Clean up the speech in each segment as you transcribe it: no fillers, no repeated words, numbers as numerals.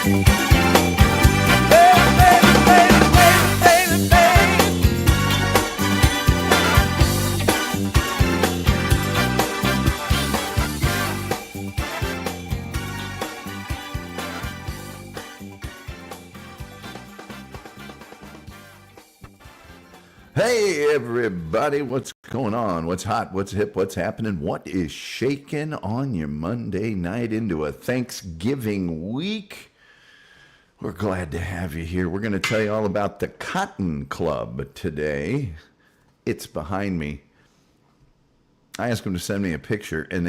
Hey everybody, what's going on? What's hot? What's hip? What's happening? What is shaking on your Monday night into a Thanksgiving week? We're glad to have you here. We're going to tell you all about the Cotton Club today. It's behind me. I asked them to send me a picture, and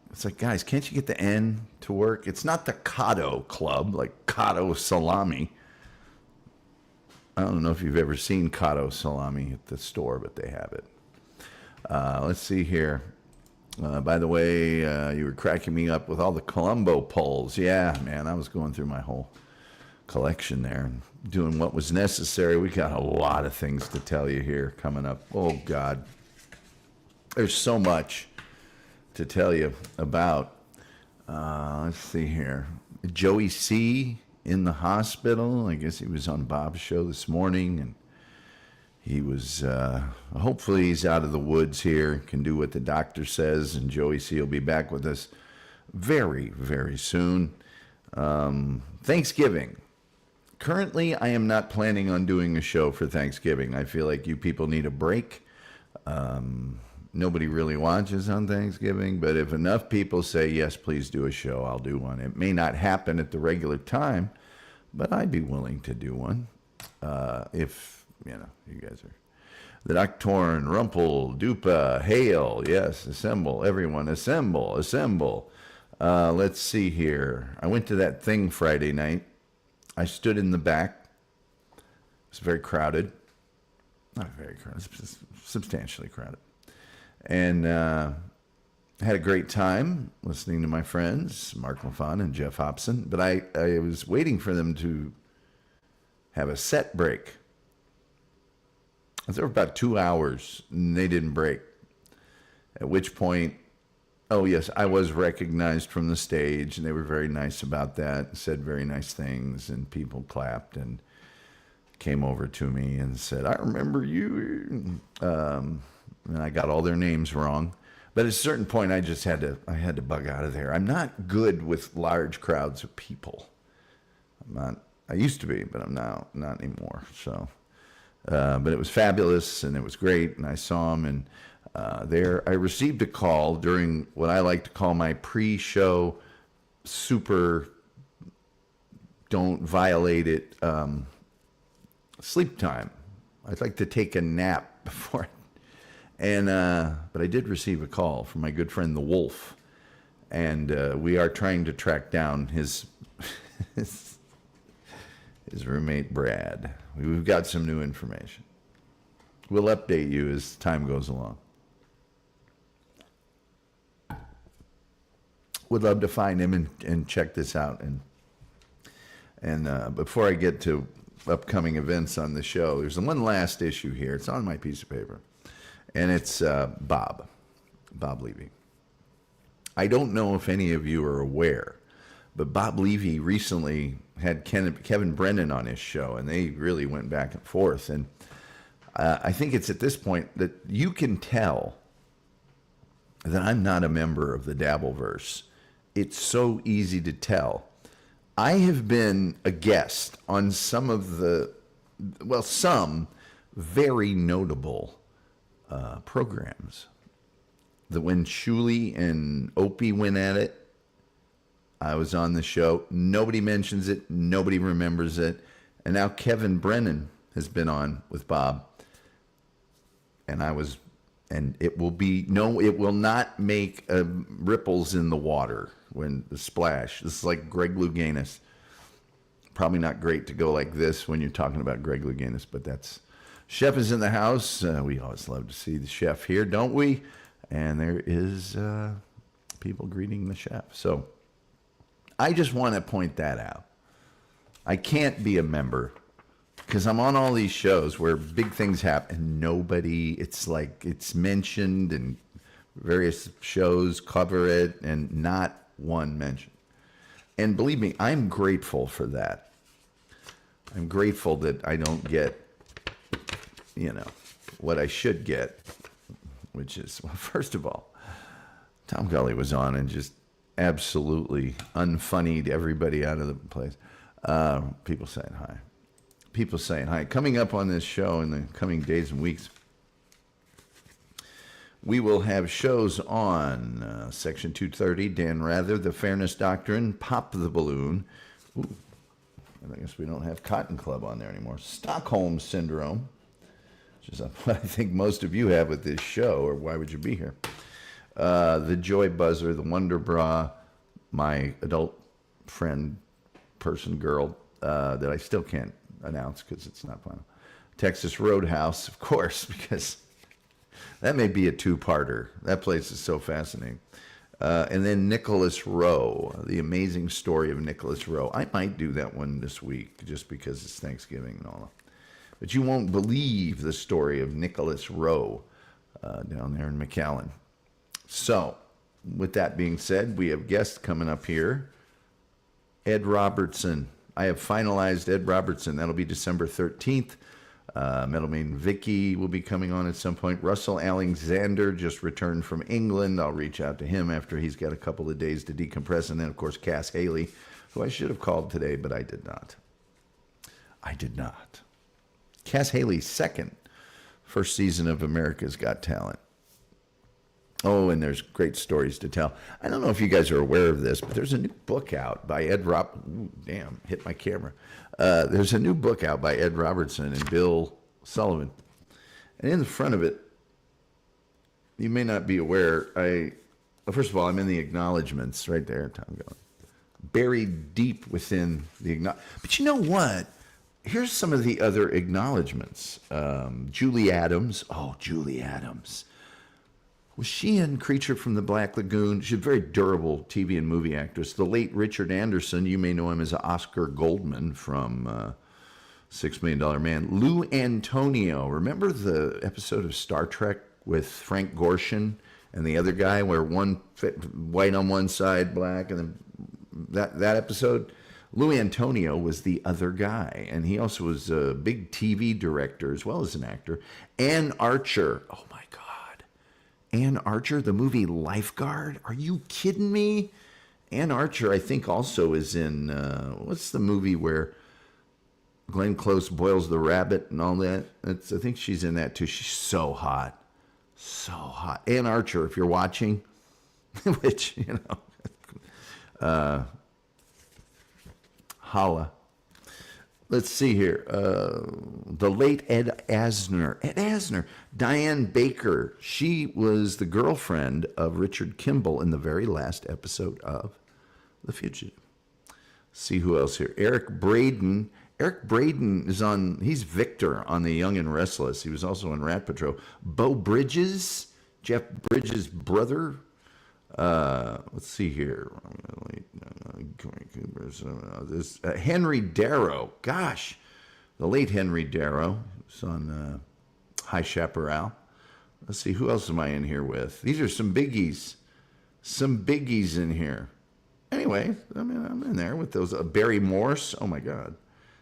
it's like, guys, can't you get the N to work? It's not the Cotto Club, like Cotto salami. I don't know if you've ever seen Cotto salami at the store, but they have it. Let's see here. By the way, you were cracking me up with all the Columbo polls. Yeah, man, I was going through my whole collection there and doing what was necessary. We got a lot of things to tell you here coming up. Oh, God. There's so much to tell you about. Let's see here. Joey C. in the hospital. I guess he was on Bob's show this morning, and he was, hopefully he's out of the woods here, can do what the doctor says, and Joey C. will be back with us very, very soon. Thanksgiving. Currently, I am not planning on doing a show for Thanksgiving. I feel like you people need a break. Nobody really watches on Thanksgiving, but if enough people say, yes, please do a show, I'll do one. It may not happen at the regular time, but I'd be willing to do one. If, you guys are. The Nocturne, Rumple, Dupa, Hail, yes, assemble, everyone, assemble. Let's see here. I went to that thing Friday night. I stood in the back. It was very crowded. Not very crowded, substantially crowded. And had a great time listening to my friends, Mark LaFon and Jeff Hobson. But I was waiting for them to have a set break. I was there for about 2 hours, and they didn't break. At which point, oh, yes, I was recognized from the stage, and they were very nice about that, said very nice things, and people clapped and came over to me and said, I remember you. And I got all their names wrong. But at a certain point, I had to bug out of there. I'm not good with large crowds of people. I used to be, but I'm now not anymore. So, but it was fabulous, and it was great, and I saw them, and I received a call during what I like to call my pre-show super don't violate it sleep time. I'd like to take a nap before but I did receive a call from my good friend the Wolf, and we are trying to track down his roommate Brad. We've got some new information. We'll update you as time goes along. Would love to find him and check this out. And before I get to upcoming events on the show, there's one last issue here. It's on my piece of paper. And it's Bob Levy. I don't know if any of you are aware, but Bob Levy recently had Kevin Brennan on his show, and they really went back and forth. And I think it's at this point that you can tell that I'm not a member of the Dabbleverse. It's so easy to tell. I have been a guest on some very notable programs. When Shuli and Opie went at it, I was on the show. Nobody mentions it. Nobody remembers it. And now Kevin Brennan has been on with Bob. And it will not make ripples in the water when the splash. This is like Greg Louganis. Probably not great to go like this when you're talking about Greg Louganis, but that's... Chef is in the house. We always love to see the chef here, don't we? And there is people greeting the chef. So I just want to point that out. I can't be a member because I'm on all these shows where big things happen. It's mentioned and various shows cover it and not one mention. And believe me, I'm grateful for that. I'm grateful that I don't get, what I should get, which is, well, first of all, Tom Gully was on and just absolutely unfunnied everybody out of the place. People saying hi. People saying hi. Coming up on this show in the coming days and weeks, we will have shows on Section 230, Dan Rather, The Fairness Doctrine, Pop the Balloon. Ooh, I guess we don't have Cotton Club on there anymore. Stockholm Syndrome, which is what I think most of you have with this show, or why would you be here? The Joy Buzzer, The Wonder Bra, my adult friend, person, girl, that I still can't announce because it's not final. Texas Roadhouse, of course, because that may be a two-parter. That place is so fascinating. And then Nicholas Rowe, the amazing story of Nicholas Rowe. I might do that one this week just because it's Thanksgiving and all. But you won't believe the story of Nicholas Rowe down there in McAllen. So, with that being said, we have guests coming up here. Ed Robertson. I have finalized Ed Robertson. That'll be December 13th. Metal Main Vicky will be coming on at some point. Russell Alexander just returned from England. I'll reach out to him after he's got a couple of days to decompress. And then, of course, Cass Haley, who I should have called today, but I did not. Cass Haley's first season of America's Got Talent. Oh, and there's great stories to tell. I don't know if you guys are aware of this, but there's a new book out by Ed hit my camera. There's a new book out by Ed Robertson and Bill Sullivan. And in the front of it, you may not be aware, first of all, I'm in the acknowledgments right there, Tom Gully. Buried deep within the acknowledgments. But you know what? Here's some of the other acknowledgments. Julie Adams. Oh, Julie Adams. Was she in Creature from the Black Lagoon? She's a very durable TV and movie actress. The late Richard Anderson, you may know him as Oscar Goldman from $6 Million Man. Lou Antonio, remember the episode of Star Trek with Frank Gorshin and the other guy where one white on one side, black, and then that episode? Lou Antonio was the other guy, and he also was a big TV director as well as an actor. Ann Archer, oh my God. Ann Archer, the movie Lifeguard? Are you kidding me? Ann Archer, I think, also is in, what's the movie where Glenn Close boils the rabbit and all that? I think she's in that too. She's so hot. So hot. Ann Archer, if you're watching, which, holla. Let's see here. The late Ed Asner. Diane Baker. She was the girlfriend of Richard Kimball in the very last episode of The Fugitive. See who else here. Eric Braden. Eric Braden is he's Victor on The Young and Restless. He was also on Rat Patrol. Bo Bridges. Jeff Bridges' brother. Let's see here. Henry Darrow. Gosh, the late Henry Darrow was on High Chaparral. Let's see, who else am I in here with? These are some biggies. Some biggies in here. Anyway, I'm in there with those. Barry Morse. Oh, my God.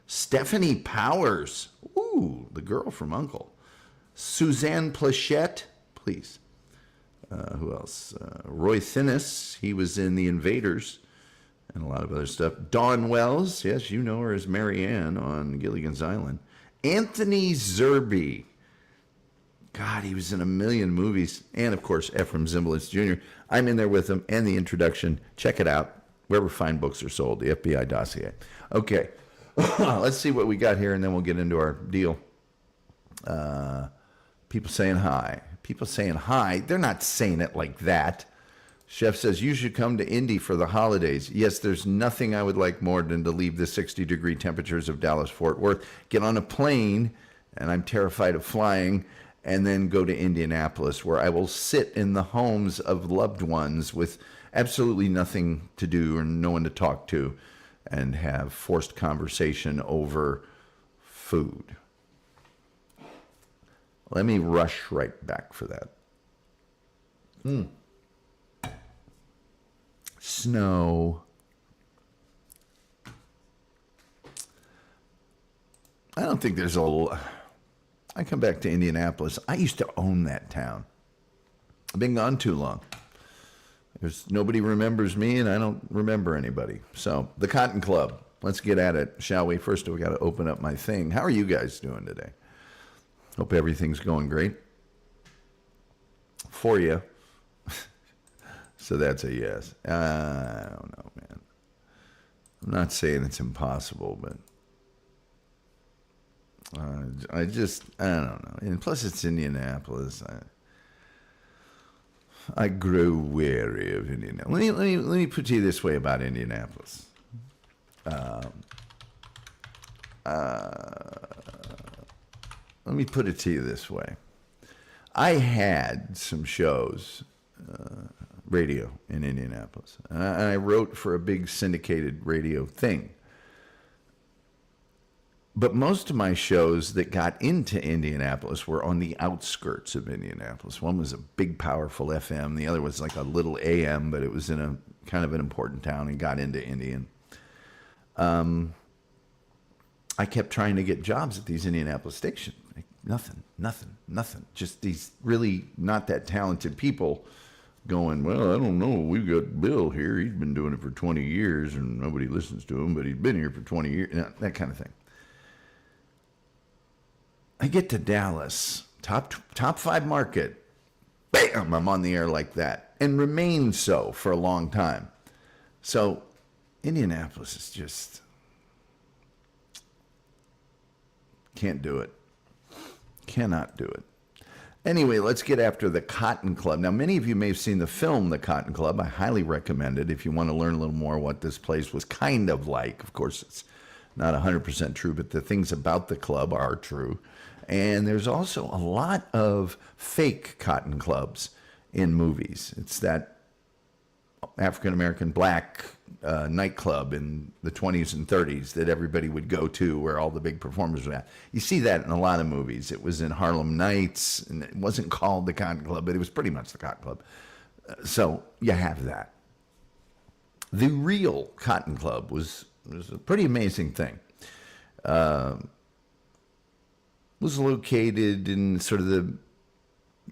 Stephanie Powers. Ooh, the girl from Uncle. Suzanne Plachette. Please. Who else? Roy Thinnis. He was in The Invaders and a lot of other stuff. Dawn Wells. Yes, you know her as Mary Ann on Gilligan's Island. Anthony Zerbe. God, he was in a million movies. And, of course, Ephraim Zimbalist Jr. I'm in there with him and the introduction. Check it out wherever fine books are sold, the FBI dossier. Okay, let's see what we got here, and then we'll get into our deal. People saying hi. People saying hi. They're not saying it like that. Chef says, you should come to Indy for the holidays. Yes, there's nothing I would like more than to leave the 60-degree temperatures of Dallas-Fort Worth, get on a plane, and I'm terrified of flying, and then go to Indianapolis, where I will sit in the homes of loved ones with absolutely nothing to do or no one to talk to, and have forced conversation over food. Let me rush right back for that. Snow. I don't think there's I come back to Indianapolis. I used to own that town. I've been gone too long. Nobody remembers me, and I don't remember anybody. So, the Cotton Club. Let's get at it, shall we? First, we got to open up my thing. How are you guys doing today? Hope everything's going great for you. So that's a yes. I don't know, man. I'm not saying it's impossible, but I don't know. And plus, it's Indianapolis. I grow wary of Indianapolis. Let me put it to you this way about Indianapolis. Let me put it to you this way. I had some shows, radio in Indianapolis. And I wrote for a big syndicated radio thing. But most of my shows that got into Indianapolis were on the outskirts of Indianapolis. One was a big, powerful FM. The other was like a little AM, but it was in a kind of an important town and got into Indian. I kept trying to get jobs at these Indianapolis stations. Like, nothing. Just these really not that talented people going, well, I don't know. We've got Bill here. He's been doing it for 20 years and nobody listens to him, but he's been here for 20 years. That kind of thing. I get to Dallas, top 5 market. Bam, I'm on the air like that and remain so for a long time. So Indianapolis is just can't do it. Cannot do it. Anyway, let's get after the Cotton Club. Now, many of you may have seen the film, The Cotton Club. I highly recommend it if you want to learn a little more what this place was kind of like. Of course, it's not 100% true, but the things about the club are true. And there's also a lot of fake cotton clubs in movies. It's that African-American black nightclub in the 20s and 30s that everybody would go to where all the big performers were at. You see that in a lot of movies. It was in Harlem Nights, and it wasn't called the Cotton Club, but it was pretty much the Cotton Club. So you have that. The real Cotton Club was a pretty amazing thing. Was located in sort of the,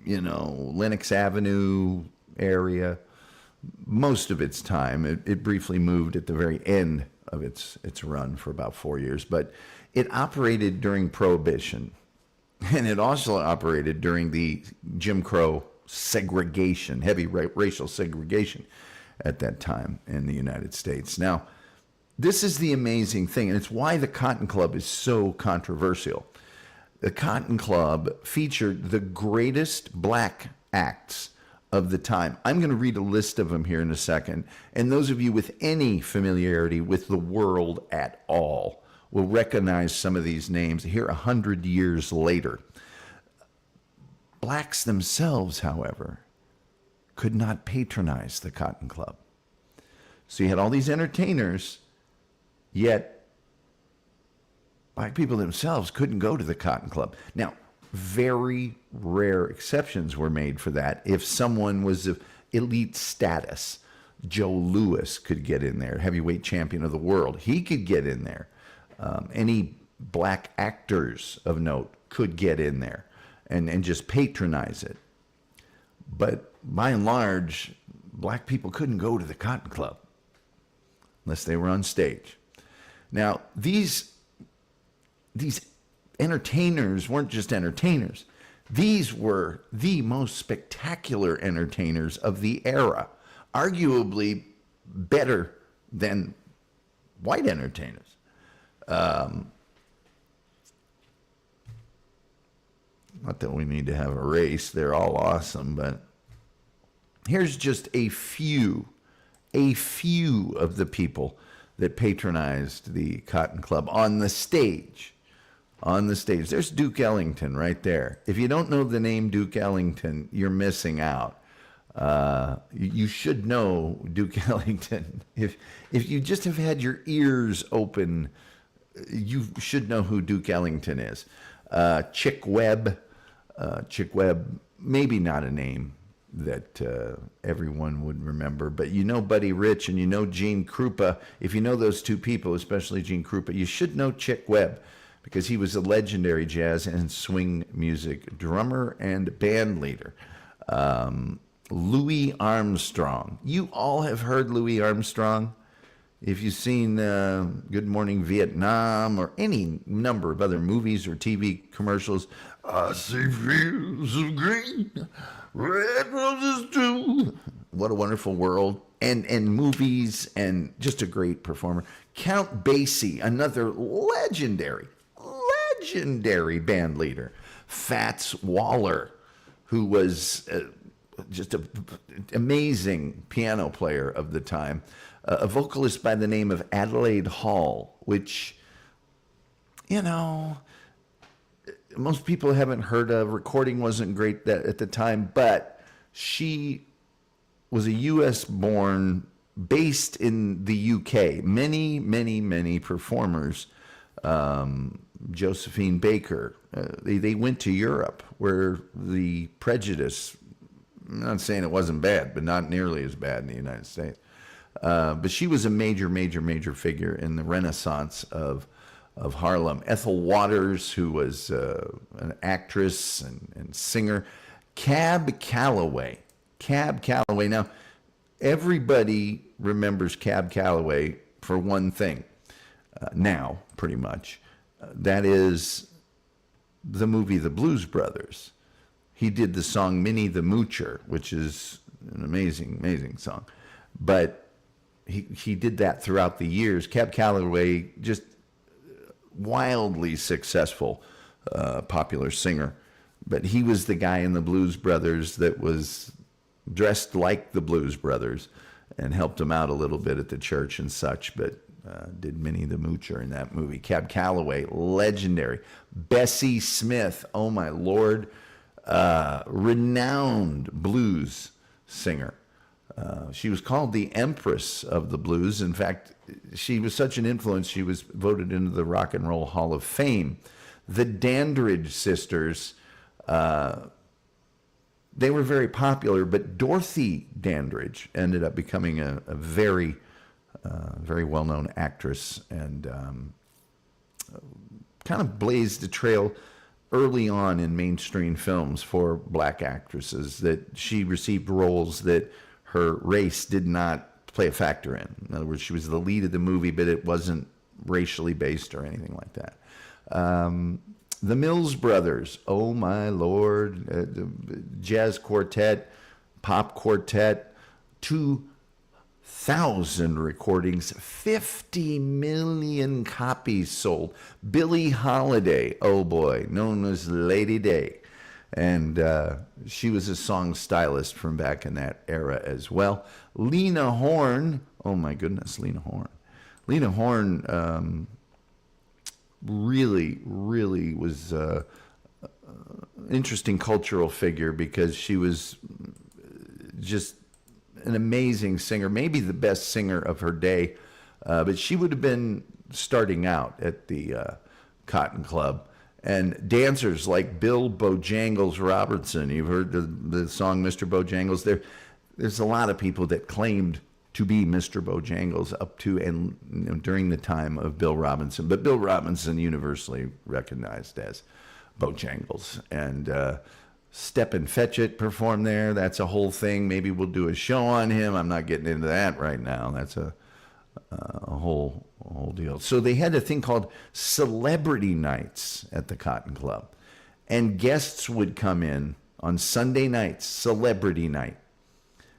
Lenox Avenue area. Most of its time. It briefly moved at the very end of its run for about 4 years, but it operated during Prohibition, and it also operated during the Jim Crow segregation, heavy racial segregation at that time in the United States. Now, this is the amazing thing, and it's why the Cotton Club is so controversial. The Cotton Club featured the greatest black acts of the time. I'm going to read a list of them here in a second, and those of you with any familiarity with the world at all will recognize some of these names here 100 years later. Blacks themselves, however, could not patronize the Cotton Club. So you had all these entertainers, yet black people themselves couldn't go to the Cotton Club. Now, very rare exceptions were made for that. If someone was of elite status, Joe Louis could get in there, heavyweight champion of the world. He could get in there. Any black actors of note could get in there and just patronize it. But by and large, black people couldn't go to the Cotton Club unless they were on stage. Now, these entertainers weren't just entertainers. These were the most spectacular entertainers of the era, arguably better than white entertainers. Not that we need to have a race. They're all awesome, but here's just a few of the people that patronized the Cotton Club on the stage. On the stage. There's Duke Ellington right there. If you don't know the name Duke Ellington, you're missing out. You should know Duke Ellington. If you just have had your ears open, you should know who Duke Ellington is. Chick Webb. Chick Webb, maybe not a name that everyone would remember, but you know Buddy Rich and you know Gene Krupa. If you know those two people, especially Gene Krupa, you should know Chick Webb, because he was a legendary jazz and swing music drummer and band leader. Louis Armstrong. You all have heard Louis Armstrong. If you've seen Good Morning Vietnam or any number of other movies or TV commercials, I see fields of green, red roses too. What a wonderful world. And movies, and just a great performer. Count Basie, another legendary band leader. Fats Waller, who was just an amazing piano player of the time. A vocalist by the name of Adelaide Hall, which, most people haven't heard of. Recording wasn't great at the time, but she was a U.S. born, based in the U.K. Many performers, Josephine Baker, they went to Europe, where the prejudice, I'm not saying it wasn't bad, but not nearly as bad in the United States. But she was a major figure in the Renaissance of Harlem. Ethel Waters, who was an actress and singer. Cab Calloway. Now, everybody remembers Cab Calloway for one thing, now, pretty much. That is the movie The Blues Brothers. He did the song Minnie the Moocher, which is an amazing song. But he did that throughout the years. Cab Calloway, just wildly successful, popular singer. But he was the guy in the Blues Brothers that was dressed like the Blues Brothers and helped them out a little bit at the church and such, but did Minnie the Moocher in that movie. Cab Calloway, legendary. Bessie Smith, oh my Lord, renowned blues singer. She was called the Empress of the Blues. In fact, she was such an influence, she was voted into the Rock and Roll Hall of Fame. The Dandridge sisters, they were very popular, but Dorothy Dandridge ended up becoming a very well-known actress, and kind of blazed a trail early on in mainstream films for black actresses, that she received roles that her race did not play a factor in. In other words, she was the lead of the movie, but it wasn't racially based or anything like that. The Mills Brothers, oh my Lord, jazz quartet, pop quartet, 2,000 recordings, 50 million copies sold. Billie Holiday, oh boy, known as Lady Day. And she was a song stylist from back in that era as well. Lena Horne, oh my goodness, Lena Horne. Lena Horne really was an interesting cultural figure, because she was just an amazing singer, maybe the best singer of her day. But she would have been starting out at the Cotton Club. And dancers like Bill Bojangles Robertson, you've heard the song Mr. Bojangles. There's a lot of people that claimed to be Mr. Bojangles up to and during the time of Bill Robinson. But Bill Robinson universally recognized as Bojangles. And Step and Fetch It performed there. That's a whole thing. Maybe we'll do a show on him. I'm not getting into that right now. That's a whole deal. So they had a thing called Celebrity Nights at the Cotton Club. And guests would come in on Sunday nights, Celebrity Night.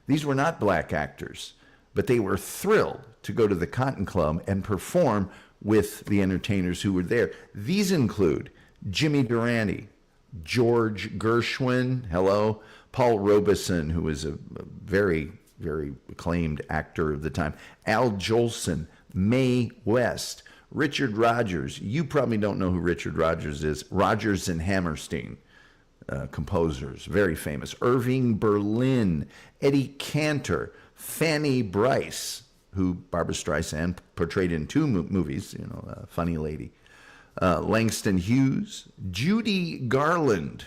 These were not black actors, but they were thrilled to go to the Cotton Club and perform with the entertainers who were there. These include Jimmy Durante, George Gershwin, hello, Paul Robeson, who was a very acclaimed actor of the time, Al Jolson, Mae West, Richard Rodgers. You probably don't know who Richard Rodgers is. Rodgers and Hammerstein, composers, very famous. Irving Berlin, Eddie Cantor, Fanny Brice, who Barbra Streisand portrayed in two movies, Funny Lady. Langston Hughes, Judy Garland.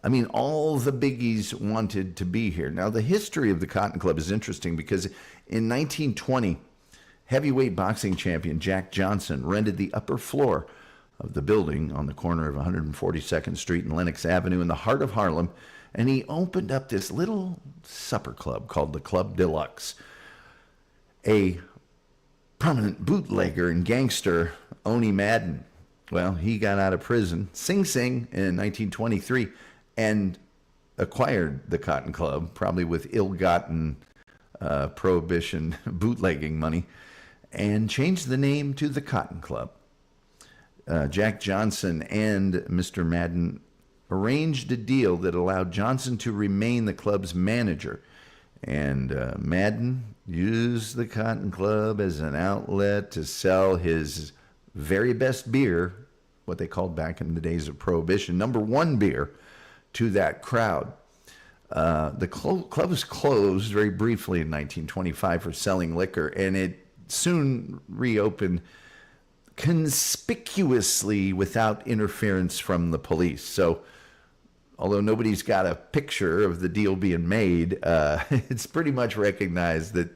I mean, all the biggies wanted to be here. Now, the history of the Cotton Club is interesting, because in 1920, heavyweight boxing champion Jack Johnson rented the upper floor of the building on the corner of 142nd Street and Lenox Avenue in the heart of Harlem. And he opened up this little supper club called the Club Deluxe. A prominent bootlegger and gangster, Oni Madden, well, he got out of prison, Sing Sing, in 1923 and acquired the Cotton Club, probably with ill-gotten prohibition bootlegging money, and changed the name to the Cotton Club. Jack Johnson and Mr. Madden arranged a deal that allowed Johnson to remain the club's manager. And Madden used the Cotton Club as an outlet to sell his very best beer, what they called back in the days of Prohibition, number one beer, to that crowd. The club was closed very briefly in 1925 for selling liquor, and it soon reopened conspicuously without interference from the police. So, although nobody's got a picture of the deal being made, it's pretty much recognized that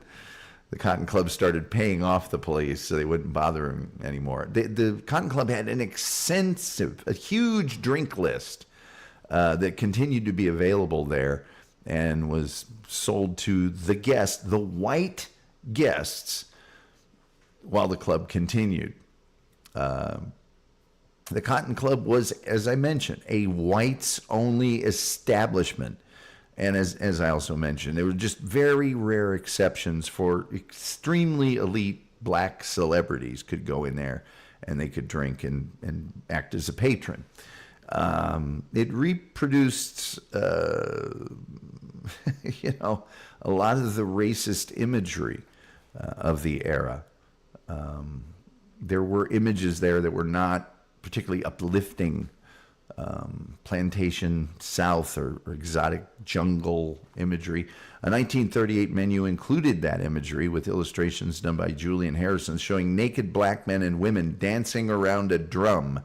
the Cotton Club started paying off the police so they wouldn't bother him anymore. The Cotton Club had an extensive, a huge drink list that continued to be available there and was sold to the guests, the white guests, while the club continued. The Cotton Club was, as I mentioned, a whites-only establishment. And as I also mentioned, there were just very rare exceptions for extremely elite black celebrities could go in there and they could drink and act as a patron. It reproduced, a lot of the racist imagery of the era. There were images there that were not particularly uplifting, plantation South or exotic jungle imagery. A 1938 menu included that imagery with illustrations done by Julian Harrison showing naked black men and women dancing around a drum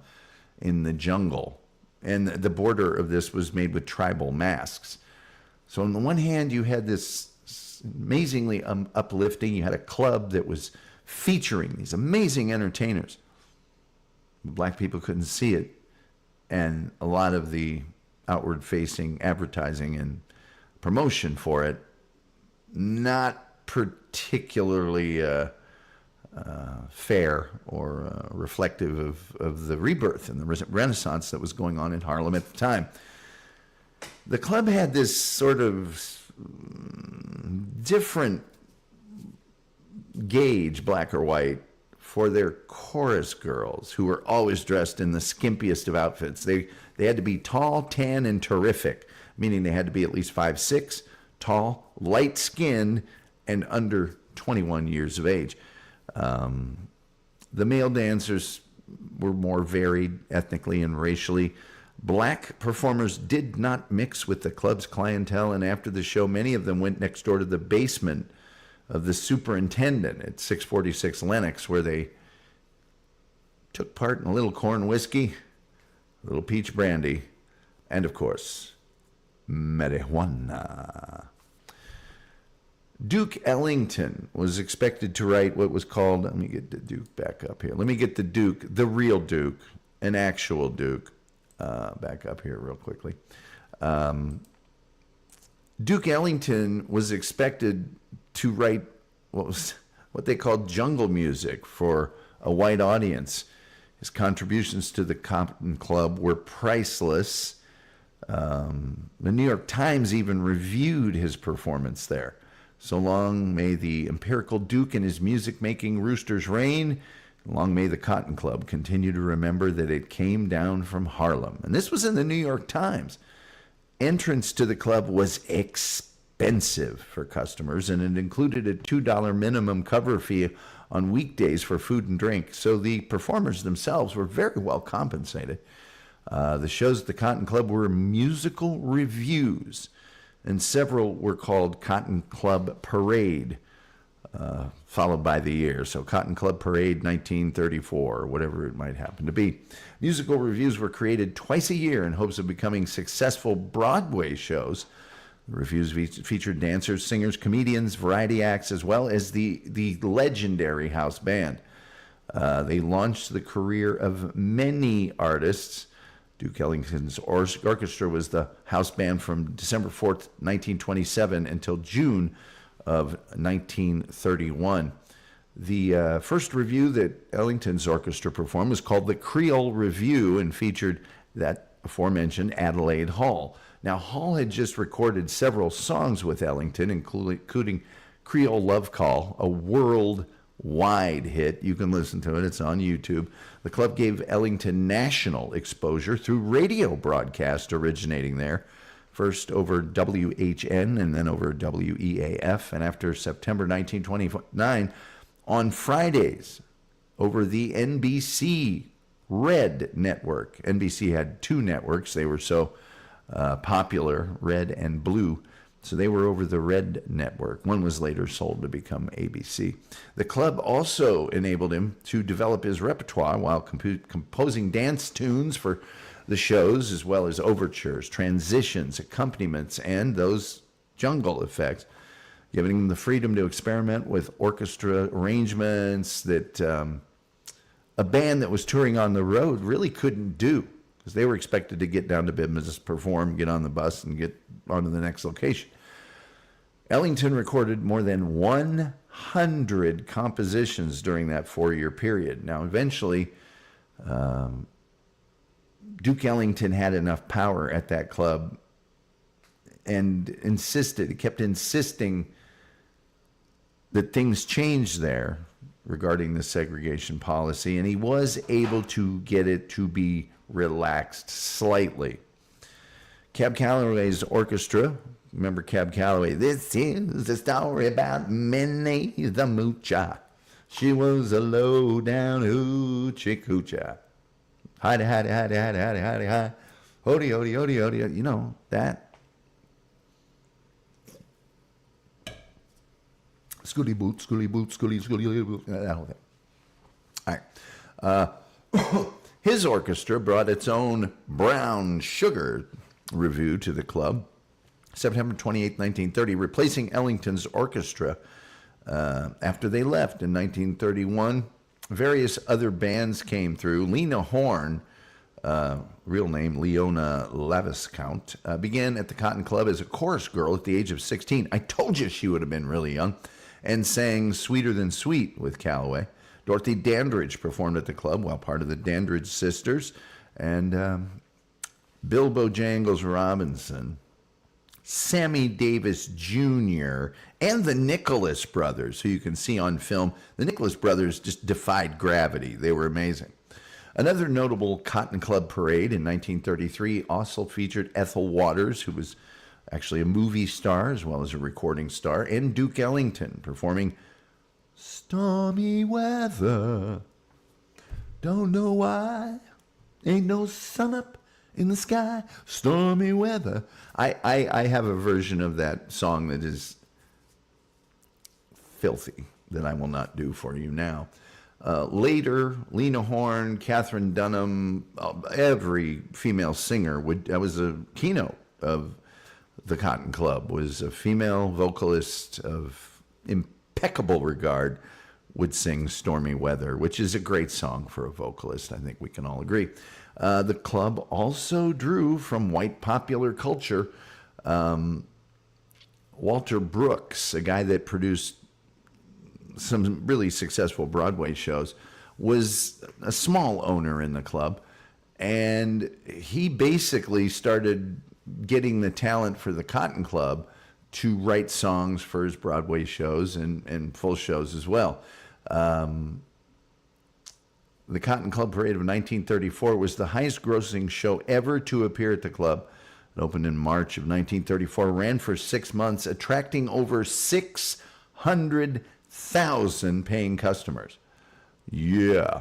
in the jungle. And the border of this was made with tribal masks. So on the one hand, you had this amazingly uplifting, you had a club that was featuring these amazing entertainers. Black people couldn't see it. And a lot of the outward-facing advertising and promotion for it, not particularly fair or reflective of the rebirth and the Renaissance that was going on in Harlem at the time. The club had this sort of different gauge, black or white, for their chorus girls, who were always dressed in the skimpiest of outfits. They had to be tall, tan, and terrific, meaning they had to be at least 5'6", tall, light-skinned, and under 21 years of age. The male dancers were more varied ethnically and racially. Black performers did not mix with the club's clientele, and after the show, many of them went next door to the basement of the superintendent at 646 Lenox, where they took part in a little corn whiskey, a little peach brandy, and, of course, marijuana. Duke Ellington was expected to write what was called, let me get the Duke back up here. Let me get the Duke, the real Duke, an actual Duke, back up here real quickly. Duke Ellington was expected to write what they called jungle music for a white audience. His contributions to the Cotton Club were priceless. The New York Times even reviewed his performance there. So long may the empirical Duke and his music-making roosters reign. Long may the Cotton Club continue to remember that it came down from Harlem. And this was in the New York Times. Entrance to the club was expensive for customers, and it included a $2 minimum cover fee on weekdays for food and drink. So the performers themselves were very well compensated. The shows at the Cotton Club were musical reviews, and several were called Cotton Club Parade, followed by the year. So Cotton Club Parade 1934, or whatever it might happen to be. Musical reviews were created twice a year in hopes of becoming successful Broadway shows. The reviews featured dancers, singers, comedians, variety acts, as well as the legendary house band. They launched the career of many artists. Duke Ellington's orchestra was the house band from December 4th, 1927 until June of 1931. The first review that Ellington's orchestra performed was called the Creole Review and featured that aforementioned Adelaide Hall. Now, Hall had just recorded several songs with Ellington, including Creole Love Call, a worldwide hit. You can listen to it. It's on YouTube. The club gave Ellington national exposure through radio broadcast originating there, first over WHN and then over WEAF, and after September 1929, on Fridays over the NBC Red Network. NBC had two networks. They were so popular, Red and Blue. So they were over the Red Network. One was later sold to become ABC. The club also enabled him to develop his repertoire while composing dance tunes for the shows, as well as overtures, transitions, accompaniments, and those jungle effects, giving him the freedom to experiment with orchestra arrangements that a band that was touring on the road really couldn't do, because they were expected to get down to Bidmas, perform, get on the bus, and get on to the next location. Ellington recorded more than 100 compositions during that 4-year period. Now, eventually, Duke Ellington had enough power at that club and kept insisting that things changed there regarding the segregation policy, and he was able to get it to be relaxed slightly. Cab Calloway's orchestra, remember Cab Calloway? This is a story about Minnie the Moocher. She was a low-down hoochie coocher. Hidey, hidey, hidey, hidey, hidey, hidey, hidey. Hody, hody, hody, hody. You know, that. Schooly boot, schooly boot, schooly boot. That whole thing. All right. His orchestra brought its own Brown Sugar review to the club, September 28, 1930, replacing Ellington's orchestra after they left in 1931. Various other bands came through. Lena Horne, real name Leona Laviscount, began at the Cotton Club as a chorus girl at the age of 16. I told you she would have been really young, and sang Sweeter Than Sweet with Calloway. Dorothy Dandridge performed at the club while part of the Dandridge Sisters, and Bill Bojangles Robinson, Sammy Davis Jr., and the Nicholas Brothers, who you can see on film. The Nicholas Brothers just defied gravity. They were amazing. Another notable Cotton Club parade in 1933 also featured Ethel Waters, who was actually a movie star as well as a recording star, and Duke Ellington performing Stormy Weather. Don't know why. Ain't no sun up in the sky. Stormy weather. I have a version of that song that is filthy that I will not do for you now. Later, Lena Horne, Katherine Dunham, every female singer that was a keynote of the Cotton Club, was a female vocalist of impeccable regard, would sing Stormy Weather, which is a great song for a vocalist. I think we can all agree. The club also drew from white popular culture. Walter Brooks, a guy that produced some really successful Broadway shows, was a small owner in the club, and he basically started getting the talent for the Cotton Club to write songs for his Broadway shows and full shows as well. The Cotton Club Parade of 1934 was the highest grossing show ever to appear at the club. It opened in March of 1934, ran for 6 months, attracting over 600,000 paying customers. Yeah.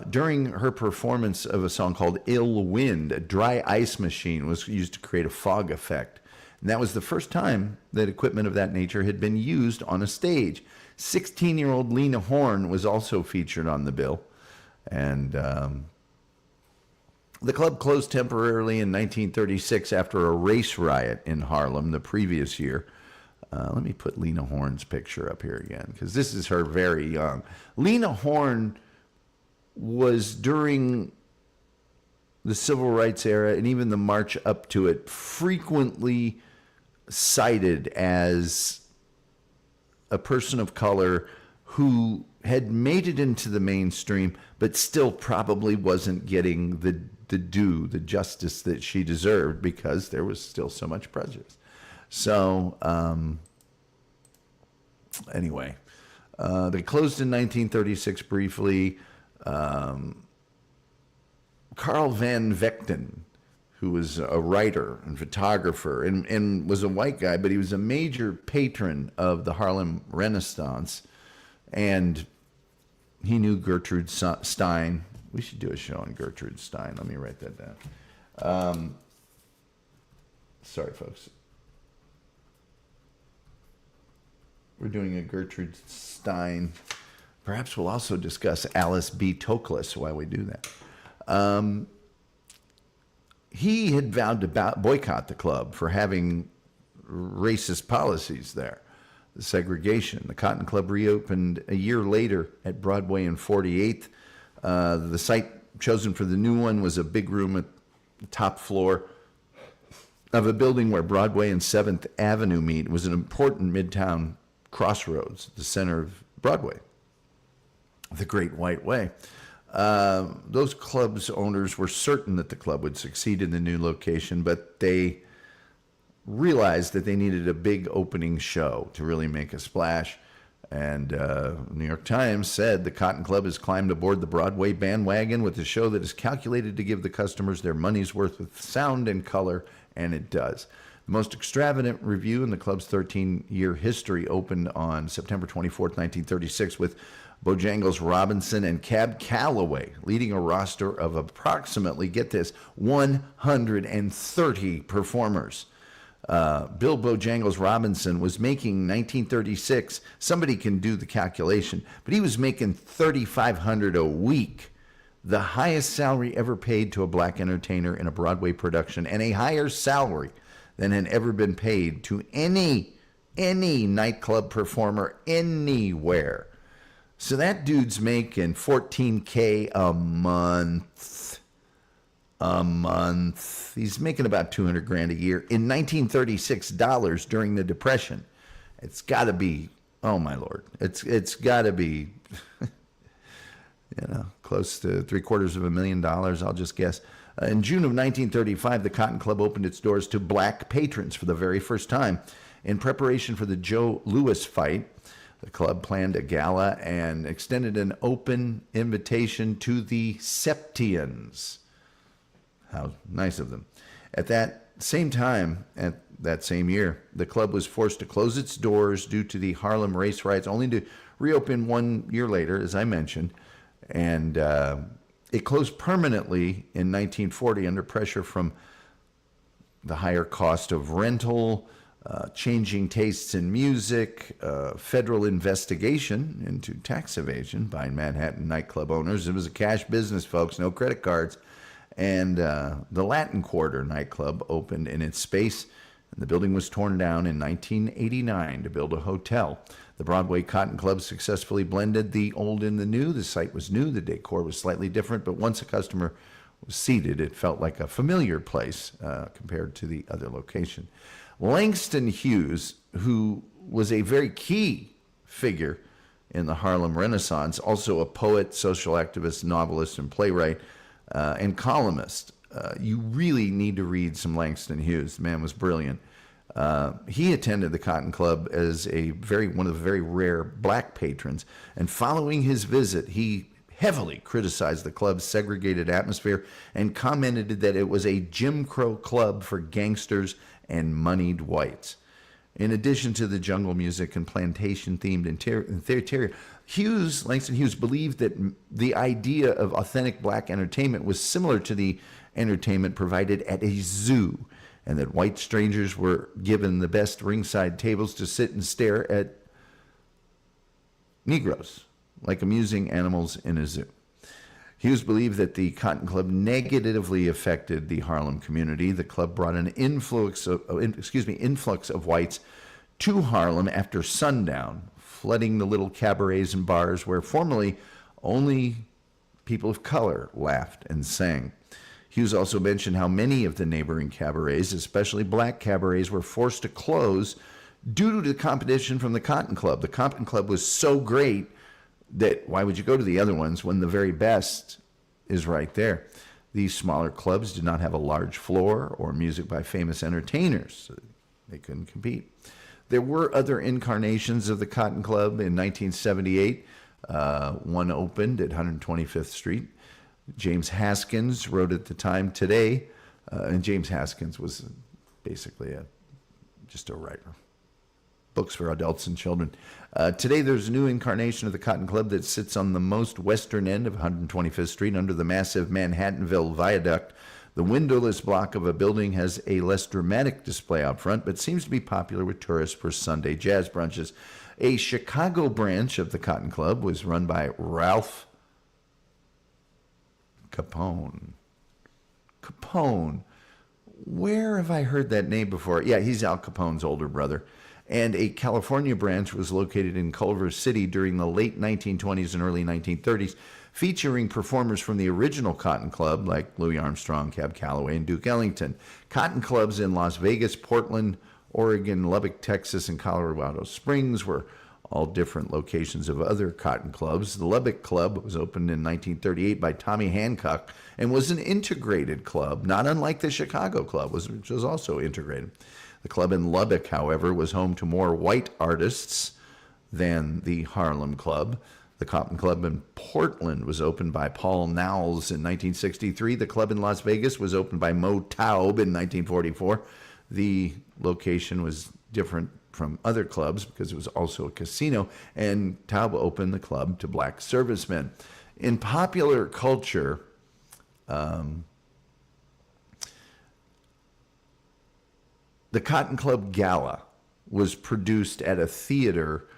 During her performance of a song called Ill Wind, a dry ice machine was used to create a fog effect. And that was the first time that equipment of that nature had been used on a stage. 16-year-old Lena Horne was also featured on the bill. And the club closed temporarily in 1936 after a race riot in Harlem the previous year. Let me put Lena Horne's picture up here again, because this is her very young. Lena Horne was during the civil rights era and even the march up to it frequently cited as a person of color who had made it into the mainstream, but still probably wasn't getting the due, the justice that she deserved, because there was still so much prejudice. So, anyway, they closed in 1936 briefly. Carl Van Vechten, who was a writer and photographer and was a white guy, but he was a major patron of the Harlem Renaissance, and he knew Gertrude Stein. We should do a show on Gertrude Stein. Let me write that down. Sorry, folks. We're doing a Gertrude Stein. Perhaps we'll also discuss Alice B. Toklas while we do that. He had vowed to boycott the club for having racist policies there, the segregation. The Cotton Club reopened a year later at Broadway and 48th. The site chosen for the new one was a big room at the top floor of a building where Broadway and 7th Avenue meet. It was an important midtown crossroads, the center of Broadway, the Great White Way. Those clubs' owners were certain that the club would succeed in the new location, but they realized that they needed a big opening show to really make a splash. And New York Times said the Cotton Club has climbed aboard the Broadway bandwagon with a show that is calculated to give the customers their money's worth with sound and color, and it does. The most extravagant revue in the club's 13-year history opened on September 24th, 1936, with Bojangles Robinson and Cab Calloway leading a roster of approximately, get this, 130 performers. Bill Bojangles Robinson was making 1936, somebody can do the calculation, but he was making $3,500 a week, the highest salary ever paid to a black entertainer in a Broadway production, and a higher salary than had ever been paid to any nightclub performer anywhere. So that dude's making $14K a month. He's making about $200,000 a year in 1936 dollars during the Depression. It's got to be, oh my Lord, it's got to be, close to $750,000, I'll just guess. In June of 1935, the Cotton Club opened its doors to black patrons for the very first time. In preparation for the Joe Louis fight, the club planned a gala and extended an open invitation to the Septians. How nice of them. At that same time, at that same year, the club was forced to close its doors due to the Harlem race riots, only to reopen 1 year later, as I mentioned. And it closed permanently in 1940 under pressure from the higher cost of rental, changing tastes in music, federal investigation into tax evasion by Manhattan nightclub owners. It was a cash business, folks, no credit cards. And the Latin Quarter nightclub opened in its space, and the building was torn down in 1989 to build a hotel. The Broadway Cotton Club successfully blended the old and the new. The site was new, the decor was slightly different, but once a customer was seated, it felt like a familiar place compared to the other location. Langston Hughes, who was a very key figure in the Harlem Renaissance, also a poet, social activist, novelist, and playwright, and columnist. You really need to read some Langston Hughes. The man was brilliant. He attended the Cotton Club as one of the very rare black patrons, and following his visit, he heavily criticized the club's segregated atmosphere and commented that it was a Jim Crow club for gangsters and moneyed whites. In addition to the jungle music and plantation-themed interior, Langston Hughes believed that the idea of authentic black entertainment was similar to the entertainment provided at a zoo, and that white strangers were given the best ringside tables to sit and stare at Negroes, like amusing animals in a zoo. Hughes believed that the Cotton Club negatively affected the Harlem community. The club brought an influx of whites to Harlem after sundown, flooding the little cabarets and bars where formerly only people of color laughed and sang. Hughes also mentioned how many of the neighboring cabarets, especially black cabarets, were forced to close due to the competition from the Cotton Club. The Cotton Club was so great that why would you go to the other ones when the very best is right there? These smaller clubs did not have a large floor or music by famous entertainers. So they couldn't compete. There were other incarnations of the Cotton Club. In 1978, one opened at 125th Street. James Haskins wrote at the time, Today, and James Haskins was basically just a writer. Books for adults and children. Today, there's a new incarnation of the Cotton Club that sits on the most western end of 125th Street under the massive Manhattanville Viaduct. The windowless block of a building has a less dramatic display out front, but seems to be popular with tourists for Sunday jazz brunches. A Chicago branch of the Cotton Club was run by Ralph Capone. Capone. Where have I heard that name before? Yeah, he's Al Capone's older brother. And a California branch was located in Culver City during the late 1920s and early 1930s, featuring performers from the original Cotton Club like Louis Armstrong, Cab Calloway, and Duke Ellington. Cotton clubs in Las Vegas, Portland, Oregon, Lubbock, Texas, and Colorado Springs were all different locations of other Cotton clubs. The Lubbock Club was opened in 1938 by Tommy Hancock and was an integrated club, not unlike the Chicago Club, which was also integrated. The club in Lubbock, however, was home to more white artists than the Harlem Club. The Cotton Club in Portland was opened by Paul Knowles in 1963. The club in Las Vegas was opened by Mo Taub in 1944. The location was different from other clubs because it was also a casino, and Taub opened the club to black servicemen. In popular culture, the Cotton Club Gala was produced at a theater,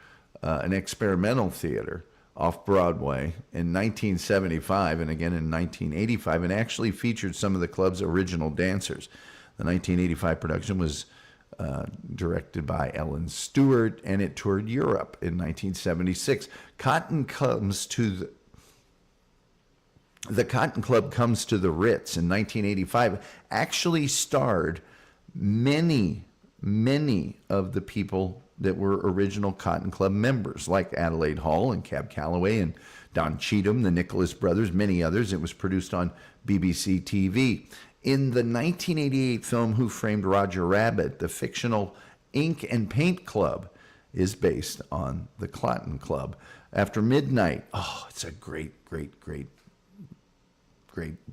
an experimental theater off Broadway in 1975 and again in 1985, and actually featured some of the club's original dancers. The 1985 production was directed by Ellen Stewart, and it toured Europe in 1976. The Cotton Club Comes to the Ritz in 1985 actually starred many of the people that were original Cotton Club members, like Adelaide Hall and Cab Calloway and Don Cheadle, the Nicholas Brothers, many others. It was produced on BBC TV. In the 1988 film Who Framed Roger Rabbit, the fictional Ink and Paint Club is based on the Cotton Club. After Midnight, it's a great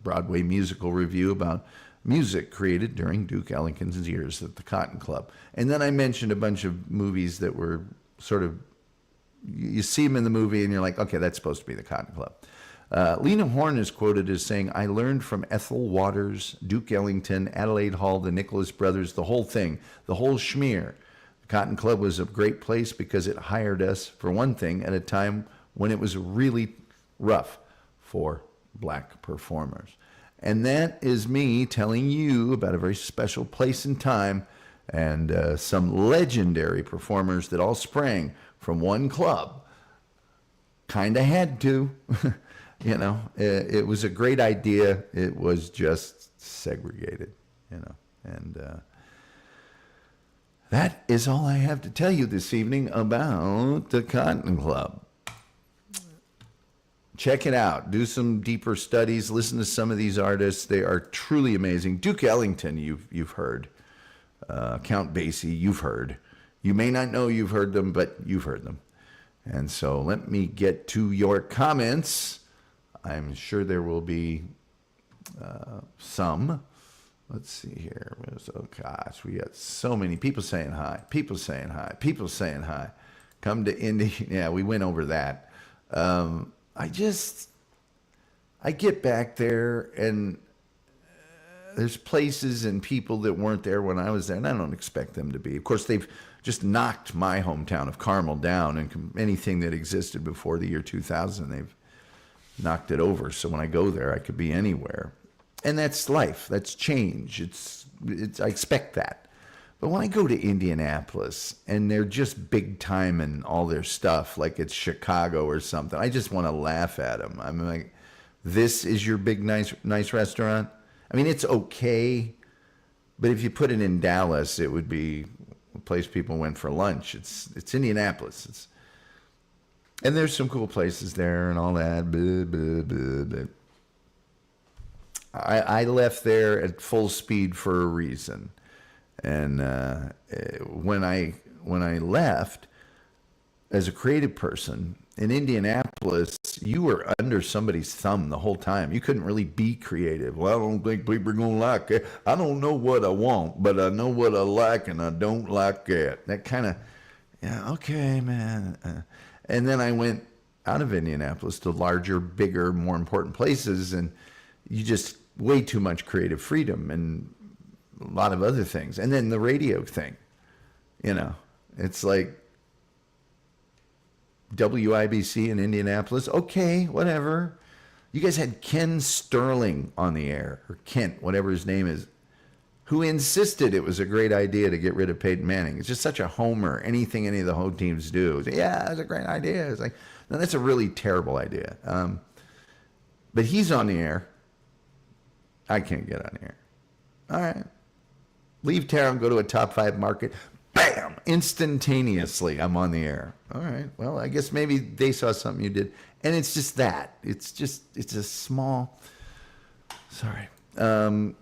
Broadway musical review about music created during Duke Ellington's years at the Cotton Club. And then I mentioned a bunch of movies that were sort of, you see them in the movie and you're like, okay, that's supposed to be the Cotton Club. Lena Horne is quoted as saying, I learned from Ethel Waters, Duke Ellington, Adelaide Hall, the Nicholas Brothers, the whole thing, the whole schmear. The Cotton Club was a great place because it hired us, for one thing, at a time when it was really rough for black performers. And that is me telling you about a very special place and time and some legendary performers that all sprang from one club. Kind of had to. You know, it was a great idea. It was just segregated, you know. And that is all I have to tell you this evening about the Cotton Club. Check it out. Do some deeper studies. Listen to some of these artists. They are truly amazing. Duke Ellington, you've heard. Count Basie, you've heard. You may not know you've heard them, but you've heard them. And so let me get to your comments. I'm sure there will be some. Let's see here. Oh, gosh, we got so many people saying hi. People saying hi. People saying hi. Come to Indy. Yeah, we went over that. I get back there and there's places and people that weren't there when I was there, and I don't expect them to be. Of course, they've just knocked my hometown of Carmel down, and anything that existed before the year 2000, they've knocked it over. So when I go there, I could be anywhere. And that's life. That's change. I expect that. But when I go to Indianapolis and they're just big time and all their stuff, like it's Chicago or something, I just want to laugh at them. I'm like, this is your big nice restaurant? I mean, it's okay, but if you put it in Dallas, it would be a place people went for lunch. It's Indianapolis. And there's some cool places there and all that. Blah, blah, blah, blah. I left there at full speed for a reason. And when I left as a creative person in Indianapolis, you were under somebody's thumb the whole time. You couldn't really be creative. Well, I don't think people are going to like it. I don't know what I want, but I know what I like, and I don't like it. That kind of, yeah, okay, man. And then I went out of Indianapolis to larger, bigger, more important places, and you just way too much creative freedom and a lot of other things. And then the radio thing, it's like WIBC in Indianapolis. Okay, whatever. You guys had Ken Sterling on the air, or Kent, whatever his name is, who insisted it was a great idea to get rid of Peyton Manning. It's just such a homer. Anything any of the home teams do, yeah, it's a great idea. It's like, no, that's a really terrible idea. But he's on the air. I can't get on the air. All right. Leave town, go to a top 5 market. Bam! Instantaneously, I'm on the air. All right. Well, I guess maybe they saw something you did. And it's just that. It's a small... Sorry. Rumple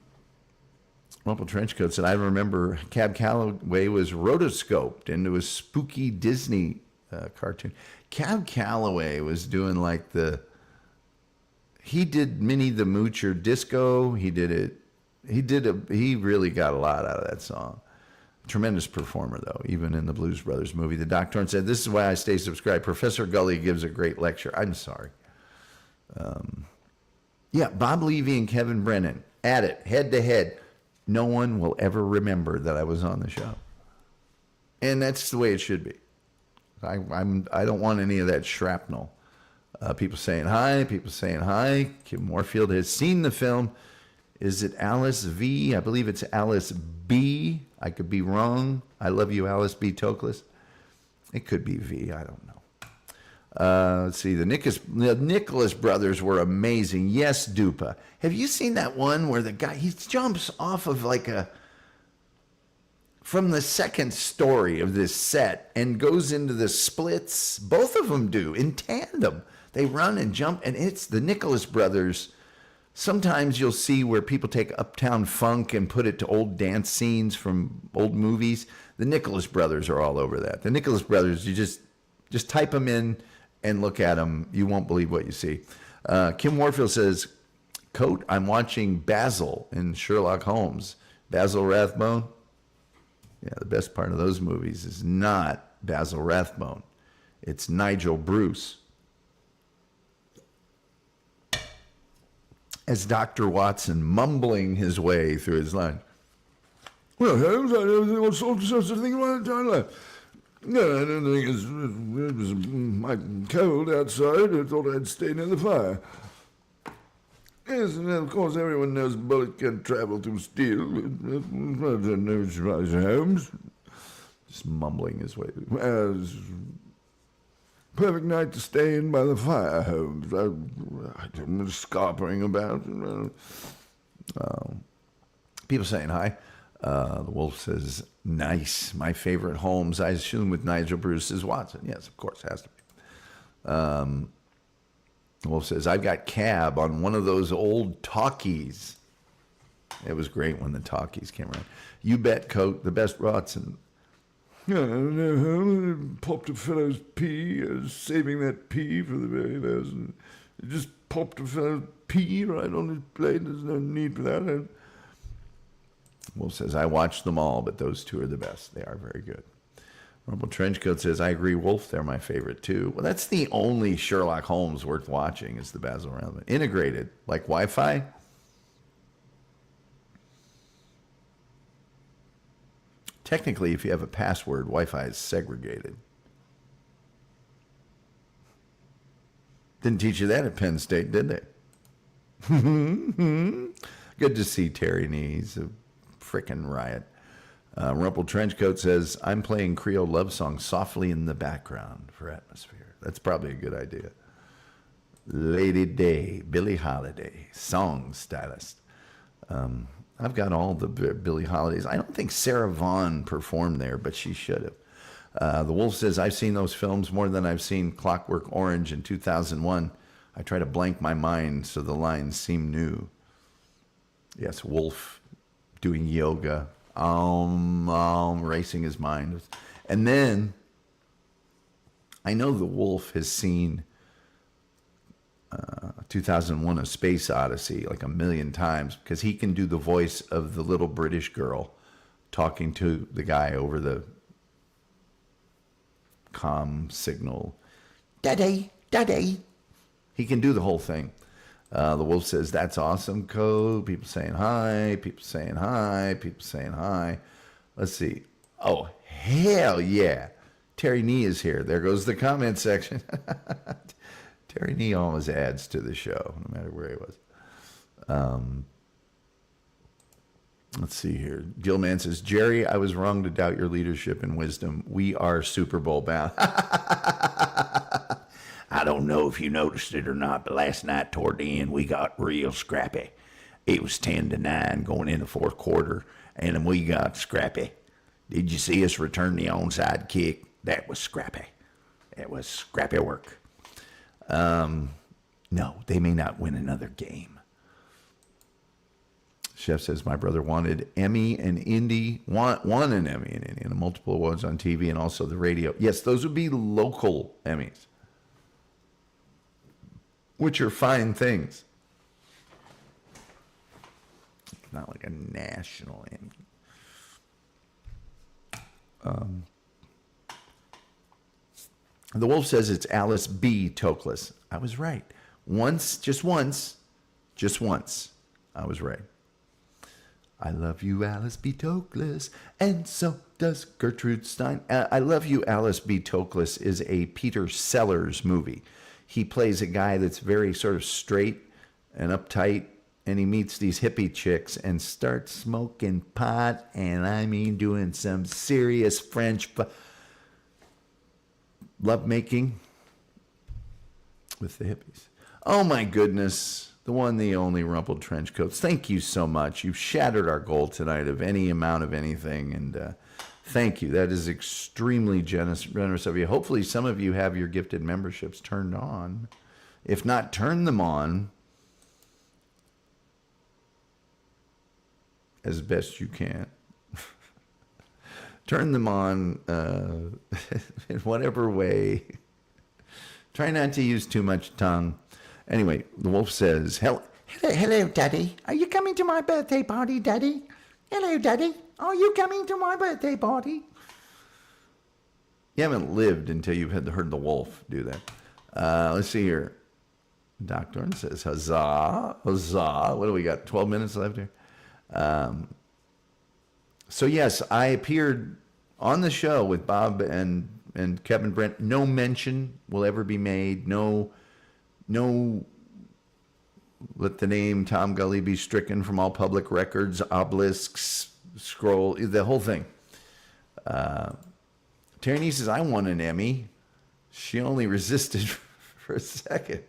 Trenchcoat said, I remember Cab Calloway was rotoscoped into a spooky Disney cartoon. Cab Calloway was doing like he did Minnie the Moocher disco. He really got a lot out of that song. Tremendous performer, though, even in the Blues Brothers movie. The Doctor said, this is why I stay subscribed. Professor Gully gives a great lecture. I'm sorry. Yeah, Bob Levy and Kevin Brennan at it, head to head. No one will ever remember that I was on the show. And that's the way it should be. I don't want any of that shrapnel. People saying hi. Kim Moorfield has seen the film. Is it Alice V? I believe it's Alice B. I could be wrong. I love you, Alice B. Toklas. It could be V. I don't know. Let's see. The Nicholas brothers were amazing. Yes, Dupa. Have you seen that one where the guy, he jumps off of from the second story of this set and goes into the splits? Both of them do in tandem. They run and jump, and it's the Nicholas brothers. Sometimes you'll see where people take Uptown Funk and put it to old dance scenes from old movies. The Nicholas brothers are all over that. The Nicholas brothers, you just type them in and look at them. You won't believe what you see. Kim Warfield says, Coat, I'm watching Basil in Sherlock Holmes. Basil Rathbone. Yeah, the best part of those movies is not Basil Rathbone. It's Nigel Bruce as Dr. Watson, mumbling his way through his line. Well, Holmes, I don't think all sorts of things my entire life. No, I don't think it was cold outside. I thought I'd stay near the fire. Yes, and of course everyone knows bullet can travel through steel. No surprise, Holmes. Just mumbling his way. Perfect night to stay in by the fire, Holmes. I was scarpering about. People saying hi. The Wolf says, nice. My favorite Holmes, I assume with Nigel Bruce, is Watson. Yes, of course, has to be. The Wolf says, I've got Cab on one of those old talkies. It was great when the talkies came around. You bet, Coat, the best Watson. Yeah, popped a fellow's pea, saving that pea for the very last. It just popped a fellow's pea right on his plate. There's no need for that. Wolf says, I watched them all, but those two are the best. They are very good. Rumble Trenchcoat says, I agree, Wolf, they're my favorite too. Well, that's the only Sherlock Holmes worth watching is the Basil Rathbone. Integrated, like Wi-Fi. Technically, if you have a password, Wi-Fi is segregated. Didn't teach you that at Penn State, did they? Good to see Terry Nees, a frickin' riot. Rumpled Trenchcoat says, I'm playing Creole love songs softly in the background for atmosphere. That's probably a good idea. Lady Day, Billie Holiday, song stylist. I've got all the Billie Holidays. I don't think Sarah Vaughan performed there, but she should have. The Wolf says, I've seen those films more than I've seen Clockwork Orange in 2001. I try to blank my mind so the lines seem new. Yes, Wolf doing yoga, racing his mind. And then I know the Wolf has seen 2001 A Space Odyssey like a million times because he can do the voice of the little British girl talking to the guy over the comm signal. Daddy, daddy. He can do the whole thing. The Wolf says, that's awesome, Code. People saying hi. People saying hi. People saying hi. Let's see. Oh, hell yeah. Terry Nee is here. There goes the comment section. Terry Nee always adds to the show, no matter where he was. Let's see here. Gilman says, Jerry, I was wrong to doubt your leadership and wisdom. We are Super Bowl bound. I don't know if you noticed it or not, but last night toward the end, we got real scrappy. It was 10-9 going in the fourth quarter, and we got scrappy. Did you see us return the onside kick? That was scrappy. It was scrappy work. No, they may not win another game. Chef says, my brother wanted Emmy and Indy, won an Emmy and Indy, and multiple awards on TV and also the radio. Yes, those would be local Emmys, which are fine things. Not like a national Emmy. The Wolf says it's Alice B. Toklas. I was right. Just once, I was right. I love you, Alice B. Toklas, and so does Gertrude Stein. I Love You, Alice B. Toklas is a Peter Sellers movie. He plays a guy that's very sort of straight and uptight, and he meets these hippie chicks and starts smoking pot, and I mean doing some serious French lovemaking with the hippies. Oh my goodness. The one, the only Rumpled Trenchcoats. Thank you so much. You've shattered our goal tonight of any amount of anything. And thank you. That is extremely generous of you. Hopefully some of you have your gifted memberships turned on. If not, turn them on as best you can. Turn them on in whatever way. Try not to use too much tongue. Anyway, the Wolf says, hello, Daddy. Are you coming to my birthday party, Daddy? Hello, Daddy. Are you coming to my birthday party? You haven't lived until you've heard the Wolf do that. Let's see here. Doc Dorn says, huzzah, huzzah. What do we got? 12 minutes left here. So yes, I appeared on the show with Bob and Kevin Brent. No mention will ever be made. No, let the name Tom Gully be stricken from all public records, obelisks, scroll, the whole thing. Tierney says, I won an Emmy. She only resisted for a second.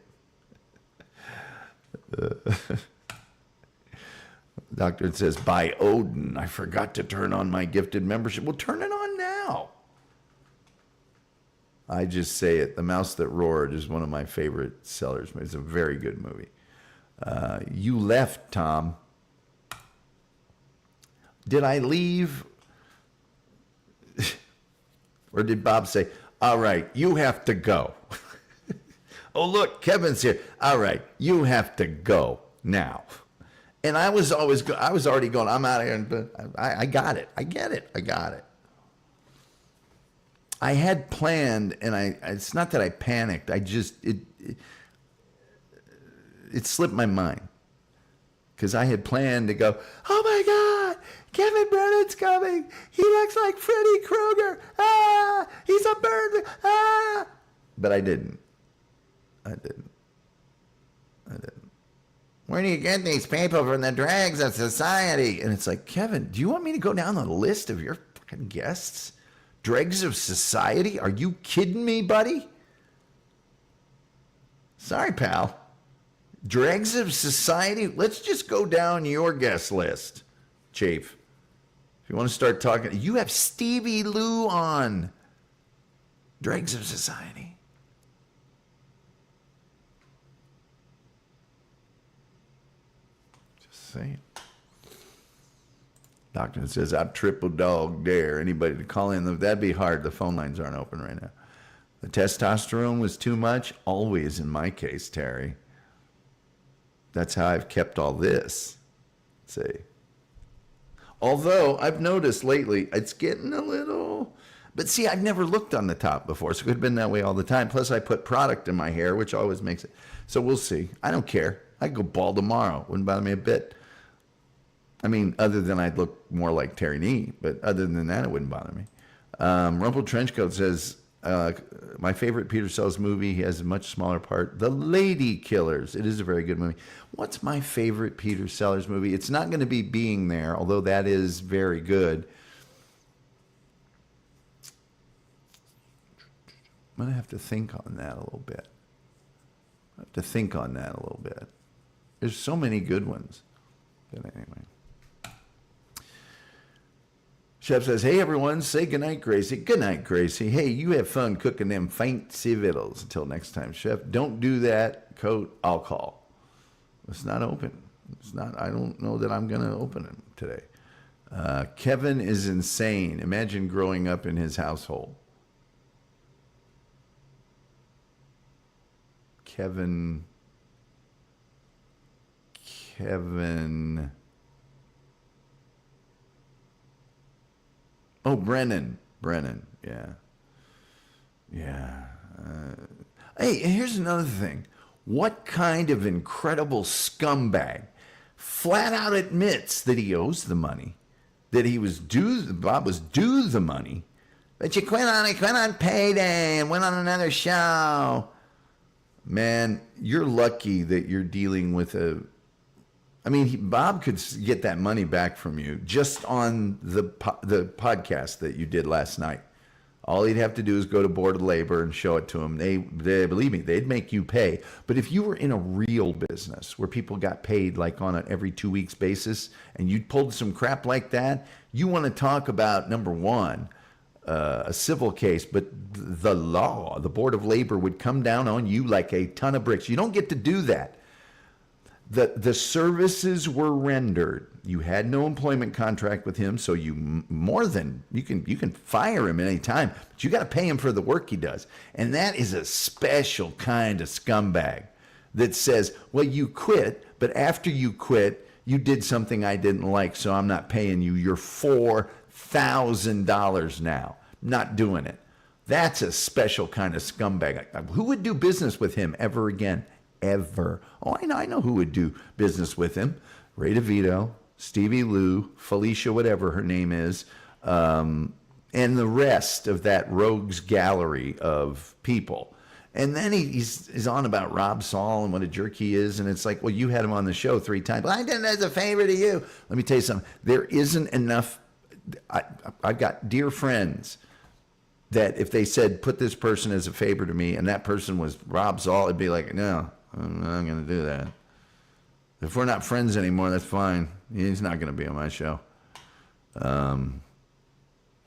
Doctor says, by Odin, I forgot to turn on my gifted membership. Well, turn it on now. I just say it. The Mouse That Roared is one of my favorite Sellers movies. It's a very good movie. You left, Tom. Did I leave? Or did Bob say, all right, you have to go? Oh, look, Kevin's here. All right, you have to go now. And I was already going, I'm out of here. But I got it. I get it. I got it. I had planned, and it's not that I panicked. I just, it slipped my mind. Because I had planned to go, oh my God, Kevin Brennan's coming. He looks like Freddy Krueger. Ah, he's a bird. Ah. But I didn't. Where do you get these people from the dregs of society? And it's like, Kevin, do you want me to go down the list of your fucking guests? Dregs of society? Are you kidding me, buddy? Sorry, pal. Dregs of society? Let's just go down your guest list, Chief. If you want to start talking, you have Stevie Lou on. Dregs of society. Just saying. Doctor says, I'd triple dog dare anybody to call in. That'd be hard. The phone lines aren't open right now. The testosterone was too much? Always in my case, Terry. That's how I've kept all this. See. Although I've noticed lately it's getting a little, but see, I've never looked on the top before, so it could have been that way all the time. Plus I put product in my hair, which always makes it. So we'll see. I don't care. I could go bald tomorrow. Wouldn't bother me a bit. I mean, other than I'd look more like Terry Nee, but other than that, it wouldn't bother me. Rumple Trenchcoat says, my favorite Peter Sellers movie, he has a much smaller part, The Lady Killers. It is a very good movie. What's my favorite Peter Sellers movie? It's not going to be Being There, although that is very good. I'm going to have to think on that a little bit. There's so many good ones. But anyway. Chef says, hey, everyone, say goodnight, Gracie. Good night, Gracie. Hey, you have fun cooking them fancy vittles. Until next time, Chef. Don't do that. Coat, I'll call. It's not open. It's not. I don't know that I'm going to open it today. Kevin is insane. Imagine growing up in his household. Kevin. Oh, Brennan, yeah. Hey, here's another thing. What kind of incredible scumbag flat out admits that he owes the money, that Bob was due the money, but you quit on payday and went on another show. Man, you're lucky that you're dealing with Bob could get that money back from you just on the podcast that you did last night. All he'd have to do is go to Board of Labor and show it to him. They believe me, they'd make you pay. But if you were in a real business where people got paid like on an every 2 weeks basis, and you pulled some crap like that, you want to talk about, number one, a civil case, but the law, the Board of Labor would come down on you like a ton of bricks. You don't get to do that. The services were rendered. You had no employment contract with him, so you can fire him at any time, but you got to pay him for the work he does. And that is a special kind of scumbag that says, well, you quit, but after you quit, you did something I didn't like, so I'm not paying you your $4,000 now. Not doing it. That's a special kind of scumbag. Who would do business with him ever again? Ever. Oh, I know who would do business with him. Ray DeVito, Stevie Lou, Felicia, whatever her name is, and the rest of that rogues gallery of people. And then he's on about Rob Saul and what a jerk he is, and it's like, well, you had him on the show 3 times. Well, I did it as a favor to you. Let me tell you something. There isn't enough. I've got dear friends that if they said, put this person as a favor to me, and that person was Rob Saul, it'd be like, no, I'm not going to do that. If we're not friends anymore, that's fine. He's not going to be on my show. Kevin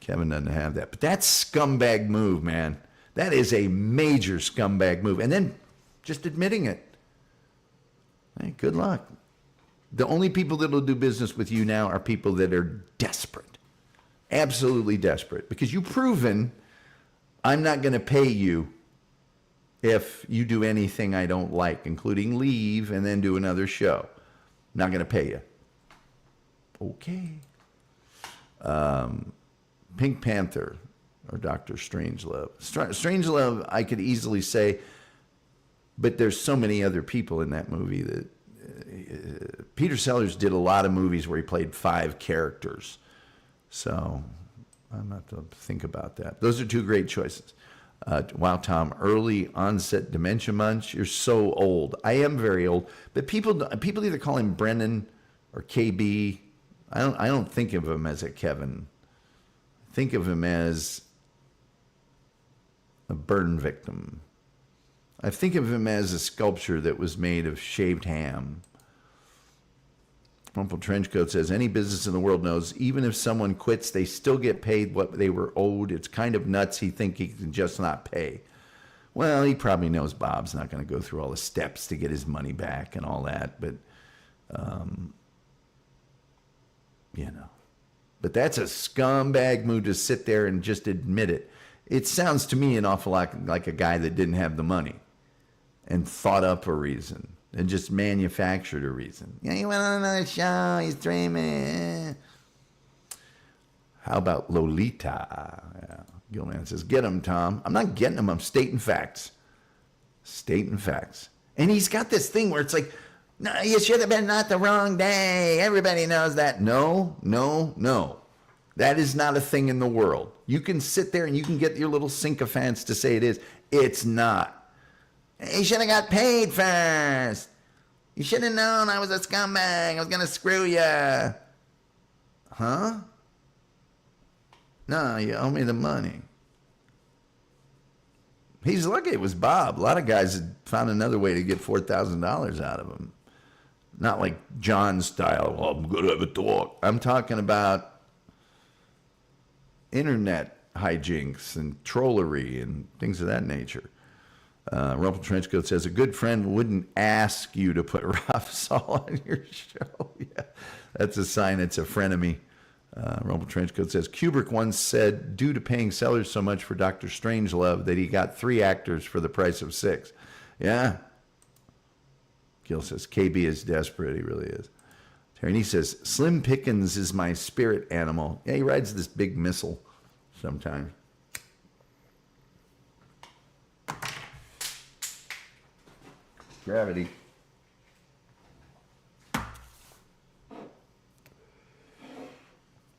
doesn't have that. But that's scumbag move, man. That is a major scumbag move. And then just admitting it. Hey, good luck. The only people that will do business with you now are people that are desperate. Absolutely desperate. Because you've proven I'm not going to pay you if you do anything I don't like, including leave and then do another show. Not going to pay you. Okay. Pink Panther or Dr. Strangelove. Strangelove, I could easily say, but there's so many other people in that movie that Peter Sellers did a lot of movies where he played 5 characters. So I'm going to have to think about that. Those are 2 great choices. Wow, Tom, early onset dementia munch. You're so old. I am very old. But people either call him Brennan or KB. I don't think of him as a Kevin. Think of him as a burn victim. I think of him as a sculpture that was made of shaved ham. Rumpled Trenchcoat says, any business in the world knows, even if someone quits, they still get paid what they were owed. It's kind of nuts he think he can just not pay. Well, he probably knows Bob's not going to go through all the steps to get his money back and all that, but, But that's a scumbag move to sit there and just admit it. It sounds to me an awful lot like a guy that didn't have the money and thought up a reason. And just manufactured a reason. Yeah, he went on another show. He's dreaming. How about Lolita? Yeah. Gilman says, get him, Tom. I'm not getting him. I'm stating facts. Stating facts. And he's got this thing where it's like, no, you should have been not the wrong day. Everybody knows that. No. That is not a thing in the world. You can sit there and you can get your little sycophants to say it is. It's not. You should have got paid first. You should have known I was a scumbag. I was going to screw you. Huh? No, you owe me the money. He's lucky it was Bob. A lot of guys had found another way to get $4,000 out of him. Not like John style, oh, I'm going to have a talk. I'm talking about internet hijinks and trollery and things of that nature. Rumpled Trenchcoat says, a good friend wouldn't ask you to put Ralph Saul on your show. Yeah, that's a sign it's a frenemy. Rumpled Trenchcoat says, Kubrick once said, due to paying sellers so much for Dr. Strangelove, that he got 3 actors for the price of 6. Yeah. Gil says, KB is desperate. He really is. Terry says, Slim Pickens is my spirit animal. Yeah, he rides this big missile sometimes. Gravity.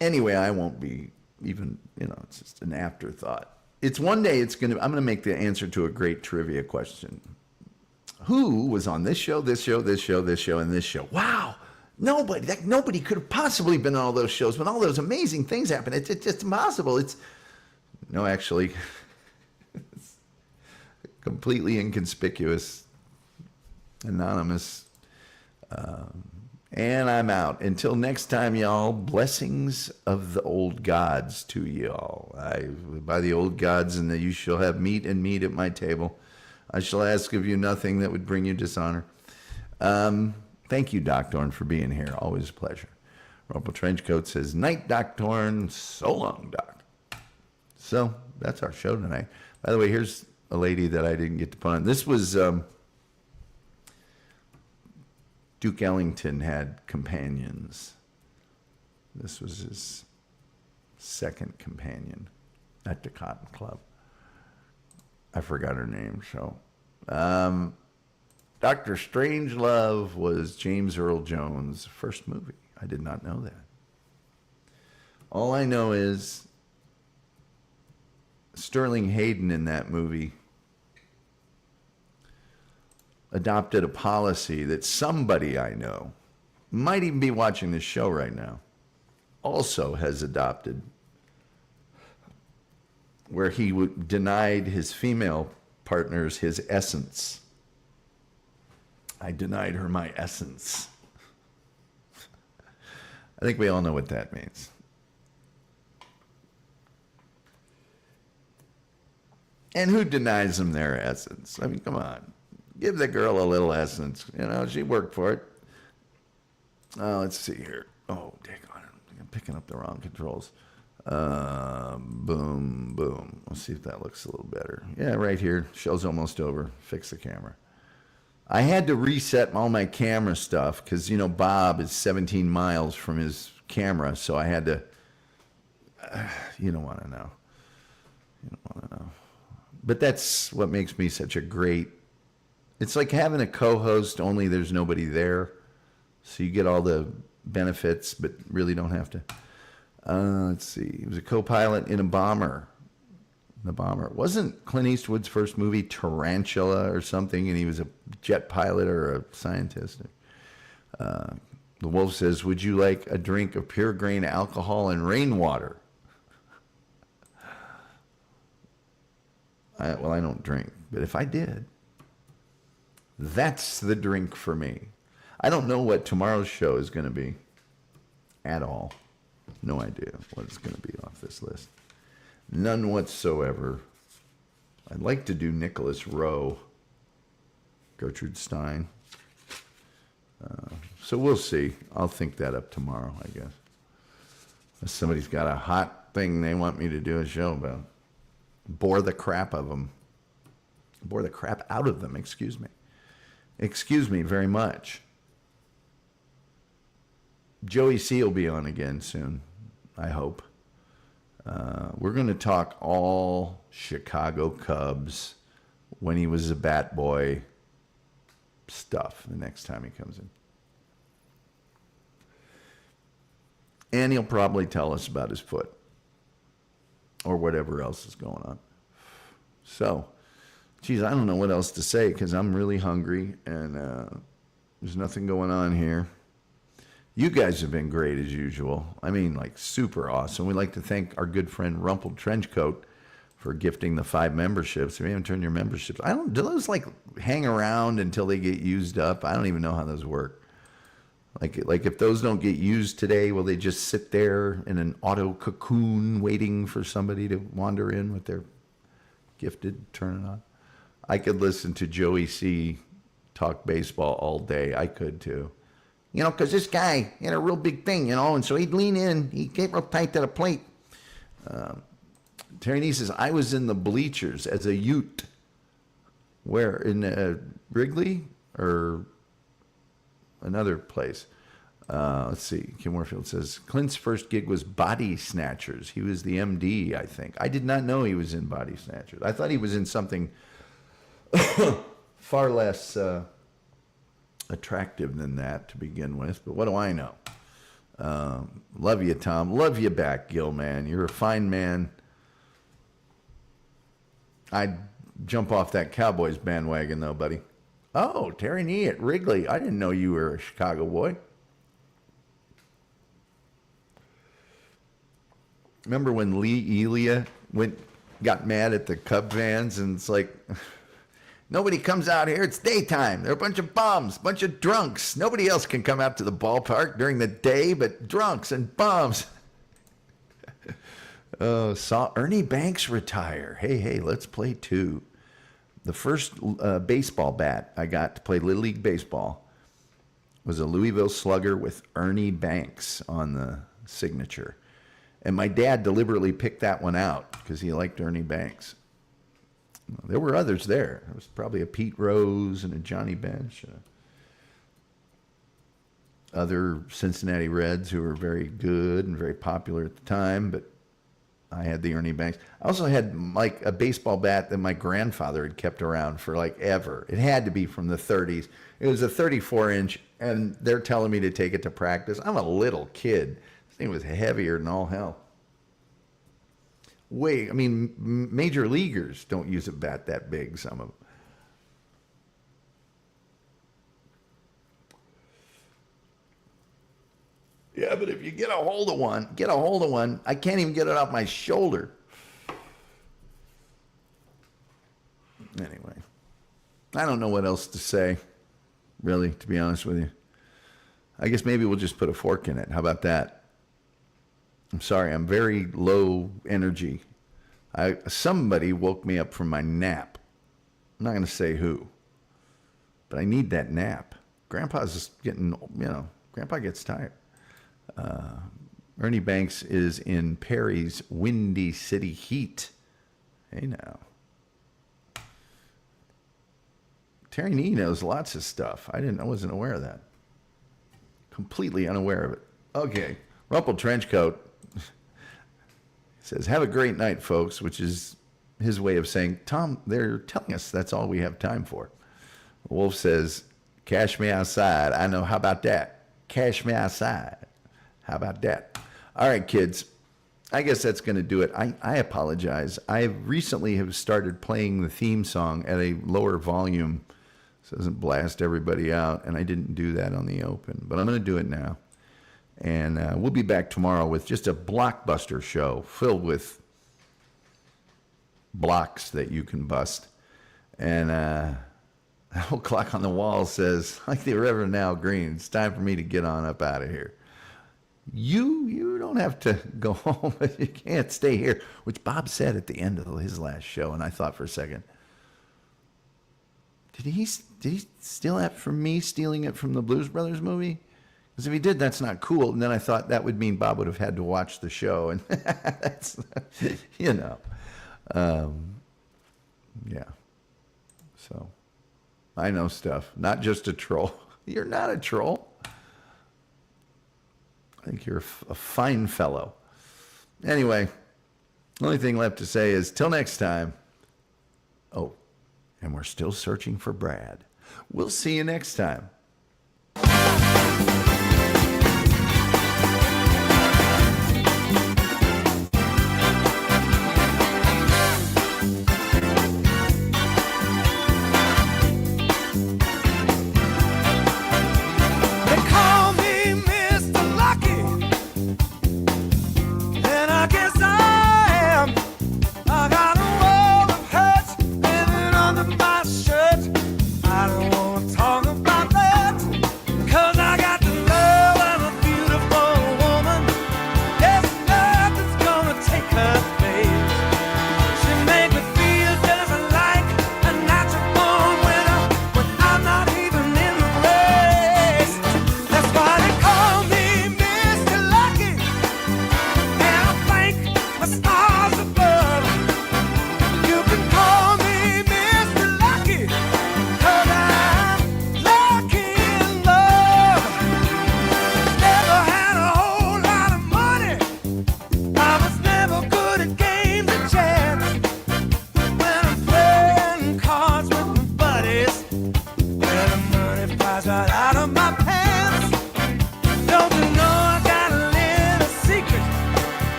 Anyway, I won't be even, it's just an afterthought. It's one day I'm going to make the answer to a great trivia question. Who was on this show, this show, this show, this show, and this show? Wow. Nobody could have possibly been on all those shows when all those amazing things happen. It's just impossible. Actually, it's completely inconspicuous. Anonymous. And I'm out. Until next time, y'all, blessings of the old gods to y'all. By the old gods, and that you shall have meat and meat at my table. I shall ask of you nothing that would bring you dishonor. Thank you, Doc Dorn, for being here. Always a pleasure. Rumpled Trenchcoat says, night, Doc Dorn. So long, Doc. So that's our show tonight. By the way, here's a lady that I didn't get to put on. This was... Duke Ellington had companions. This was his second companion at the Cotton Club. I forgot her name, so. Dr. Strangelove was James Earl Jones' first movie. I did not know that. All I know is Sterling Hayden in that movie adopted a policy that somebody I know, might even be watching this show right now, also has adopted, where he denied his female partners his essence. I denied her my essence. I think we all know what that means. And who denies them their essence? I mean, come on. Give the girl a little essence. She worked for it. Let's see here. Oh, dang on it. I'm picking up the wrong controls. Boom, boom. Let's see if that looks a little better. Yeah, right here. Show's almost over. Fix the camera. I had to reset all my camera stuff because, Bob is 17 miles from his camera, so I had to... you don't want to know. But that's what makes me such a great... It's like having a co-host, only there's nobody there. So you get all the benefits, but really don't have to. Let's see. He was a co-pilot in a bomber. the bomber. Wasn't Clint Eastwood's first movie Tarantula or something, and he was a jet pilot or a scientist? The Wolf says, would you like a drink of pure grain alcohol and rainwater? Well, I don't drink, but if I did, that's the drink for me. I don't know what tomorrow's show is going to be at all. No idea what it's going to be off this list. None whatsoever. I'd like to do Nicholas Rowe, Gertrude Stein. So we'll see. I'll think that up tomorrow, I guess. If somebody's got a hot thing they want me to do a show about. Bore the crap of them. Bore the crap out of them, excuse me. Excuse me very much. Joey C will be on again soon, I hope. We're going to talk all Chicago Cubs when he was a bat boy stuff the next time he comes in. And he'll probably tell us about his foot or whatever else is going on. So, geez, I don't know what else to say because I'm really hungry and there's nothing going on here. You guys have been great as usual. I mean, like super awesome. We'd like to thank our good friend Rumpled Trenchcoat for gifting the 5 memberships. If you haven't turned your memberships, do those like hang around until they get used up? I don't even know how those work. Like if those don't get used today, will they just sit there in an auto cocoon waiting for somebody to wander in with their gifted turn it on? I could listen to Joey C talk baseball all day. I could too. You know, because this guy had a real big thing, you know, and so he'd lean in. He'd get real tight to the plate. Terry Nee says, I was in the bleachers as a Ute. Where? In Wrigley or another place? Let's see. Kim Warfield says, Clint's first gig was Body Snatchers. He was the MD, I think. I did not know he was in Body Snatchers. I thought he was in something far less attractive than that to begin with. But what do I know? Love you, Tom. Love you back, Gil, man. You're a fine man. I'd jump off that Cowboys bandwagon, though, buddy. Oh, Terry Nee at Wrigley. I didn't know you were a Chicago boy. Remember when Lee Elia got mad at the Cub fans, and it's like, nobody comes out here. It's daytime. They're a bunch of bums, bunch of drunks. Nobody else can come out to the ballpark during the day but drunks and bums. Saw Ernie Banks retire. Hey, let's play two. The first baseball bat I got to play Little League Baseball was a Louisville Slugger with Ernie Banks on the signature. And my dad deliberately picked that one out because he liked Ernie Banks. There were others there. There was probably a Pete Rose and a Johnny Bench. Other Cincinnati Reds who were very good and very popular at the time, but I had the Ernie Banks. I also had like a baseball bat that my grandfather had kept around for like ever. It had to be from the 30s. It was a 34-inch, and they're telling me to take it to practice. I'm a little kid. This thing was heavier than all hell. Major leaguers don't use a bat that big, some of them. Yeah, but if you get a hold of one, I can't even get it off my shoulder. Anyway, I don't know what else to say, really, to be honest with you. I guess maybe we'll just put a fork in it. How about that? I'm sorry, I'm very low energy. Somebody woke me up from my nap. I'm not going to say who, but I need that nap. Grandpa's getting, Grandpa gets tired. Ernie Banks is in Perry's Windy City Heat. Hey now. Terry Nee knows lots of stuff. I wasn't aware of that. Completely unaware of it. Okay. Rumpled Trenchcoat says, have a great night, folks, which is his way of saying, Tom, they're telling us that's all we have time for. Wolf says, cash me outside. I know. How about that? Cash me outside. How about that? All right, kids. I guess that's going to do it. I apologize. I recently have started playing the theme song at a lower volume so it doesn't blast everybody out, and I didn't do that on the open, but I'm going to do it now. And we'll be back tomorrow with just a blockbuster show filled with blocks that you can bust. And the whole clock on the wall says, like the Reverend Al Green, it's time for me to get on up out of here. You don't have to go home, but you can't stay here, which Bob said at the end of his last show, and I thought for a second, did he steal that from me, stealing it from the Blues Brothers movie? Because if he did, that's not cool. And then I thought that would mean Bob would have had to watch the show, and that's, yeah. So I know stuff, not just a troll. You're not a troll. I think you're a fine fellow. Anyway, the only thing left to say is till next time. Oh, and we're still searching for Brad. We'll see you next time.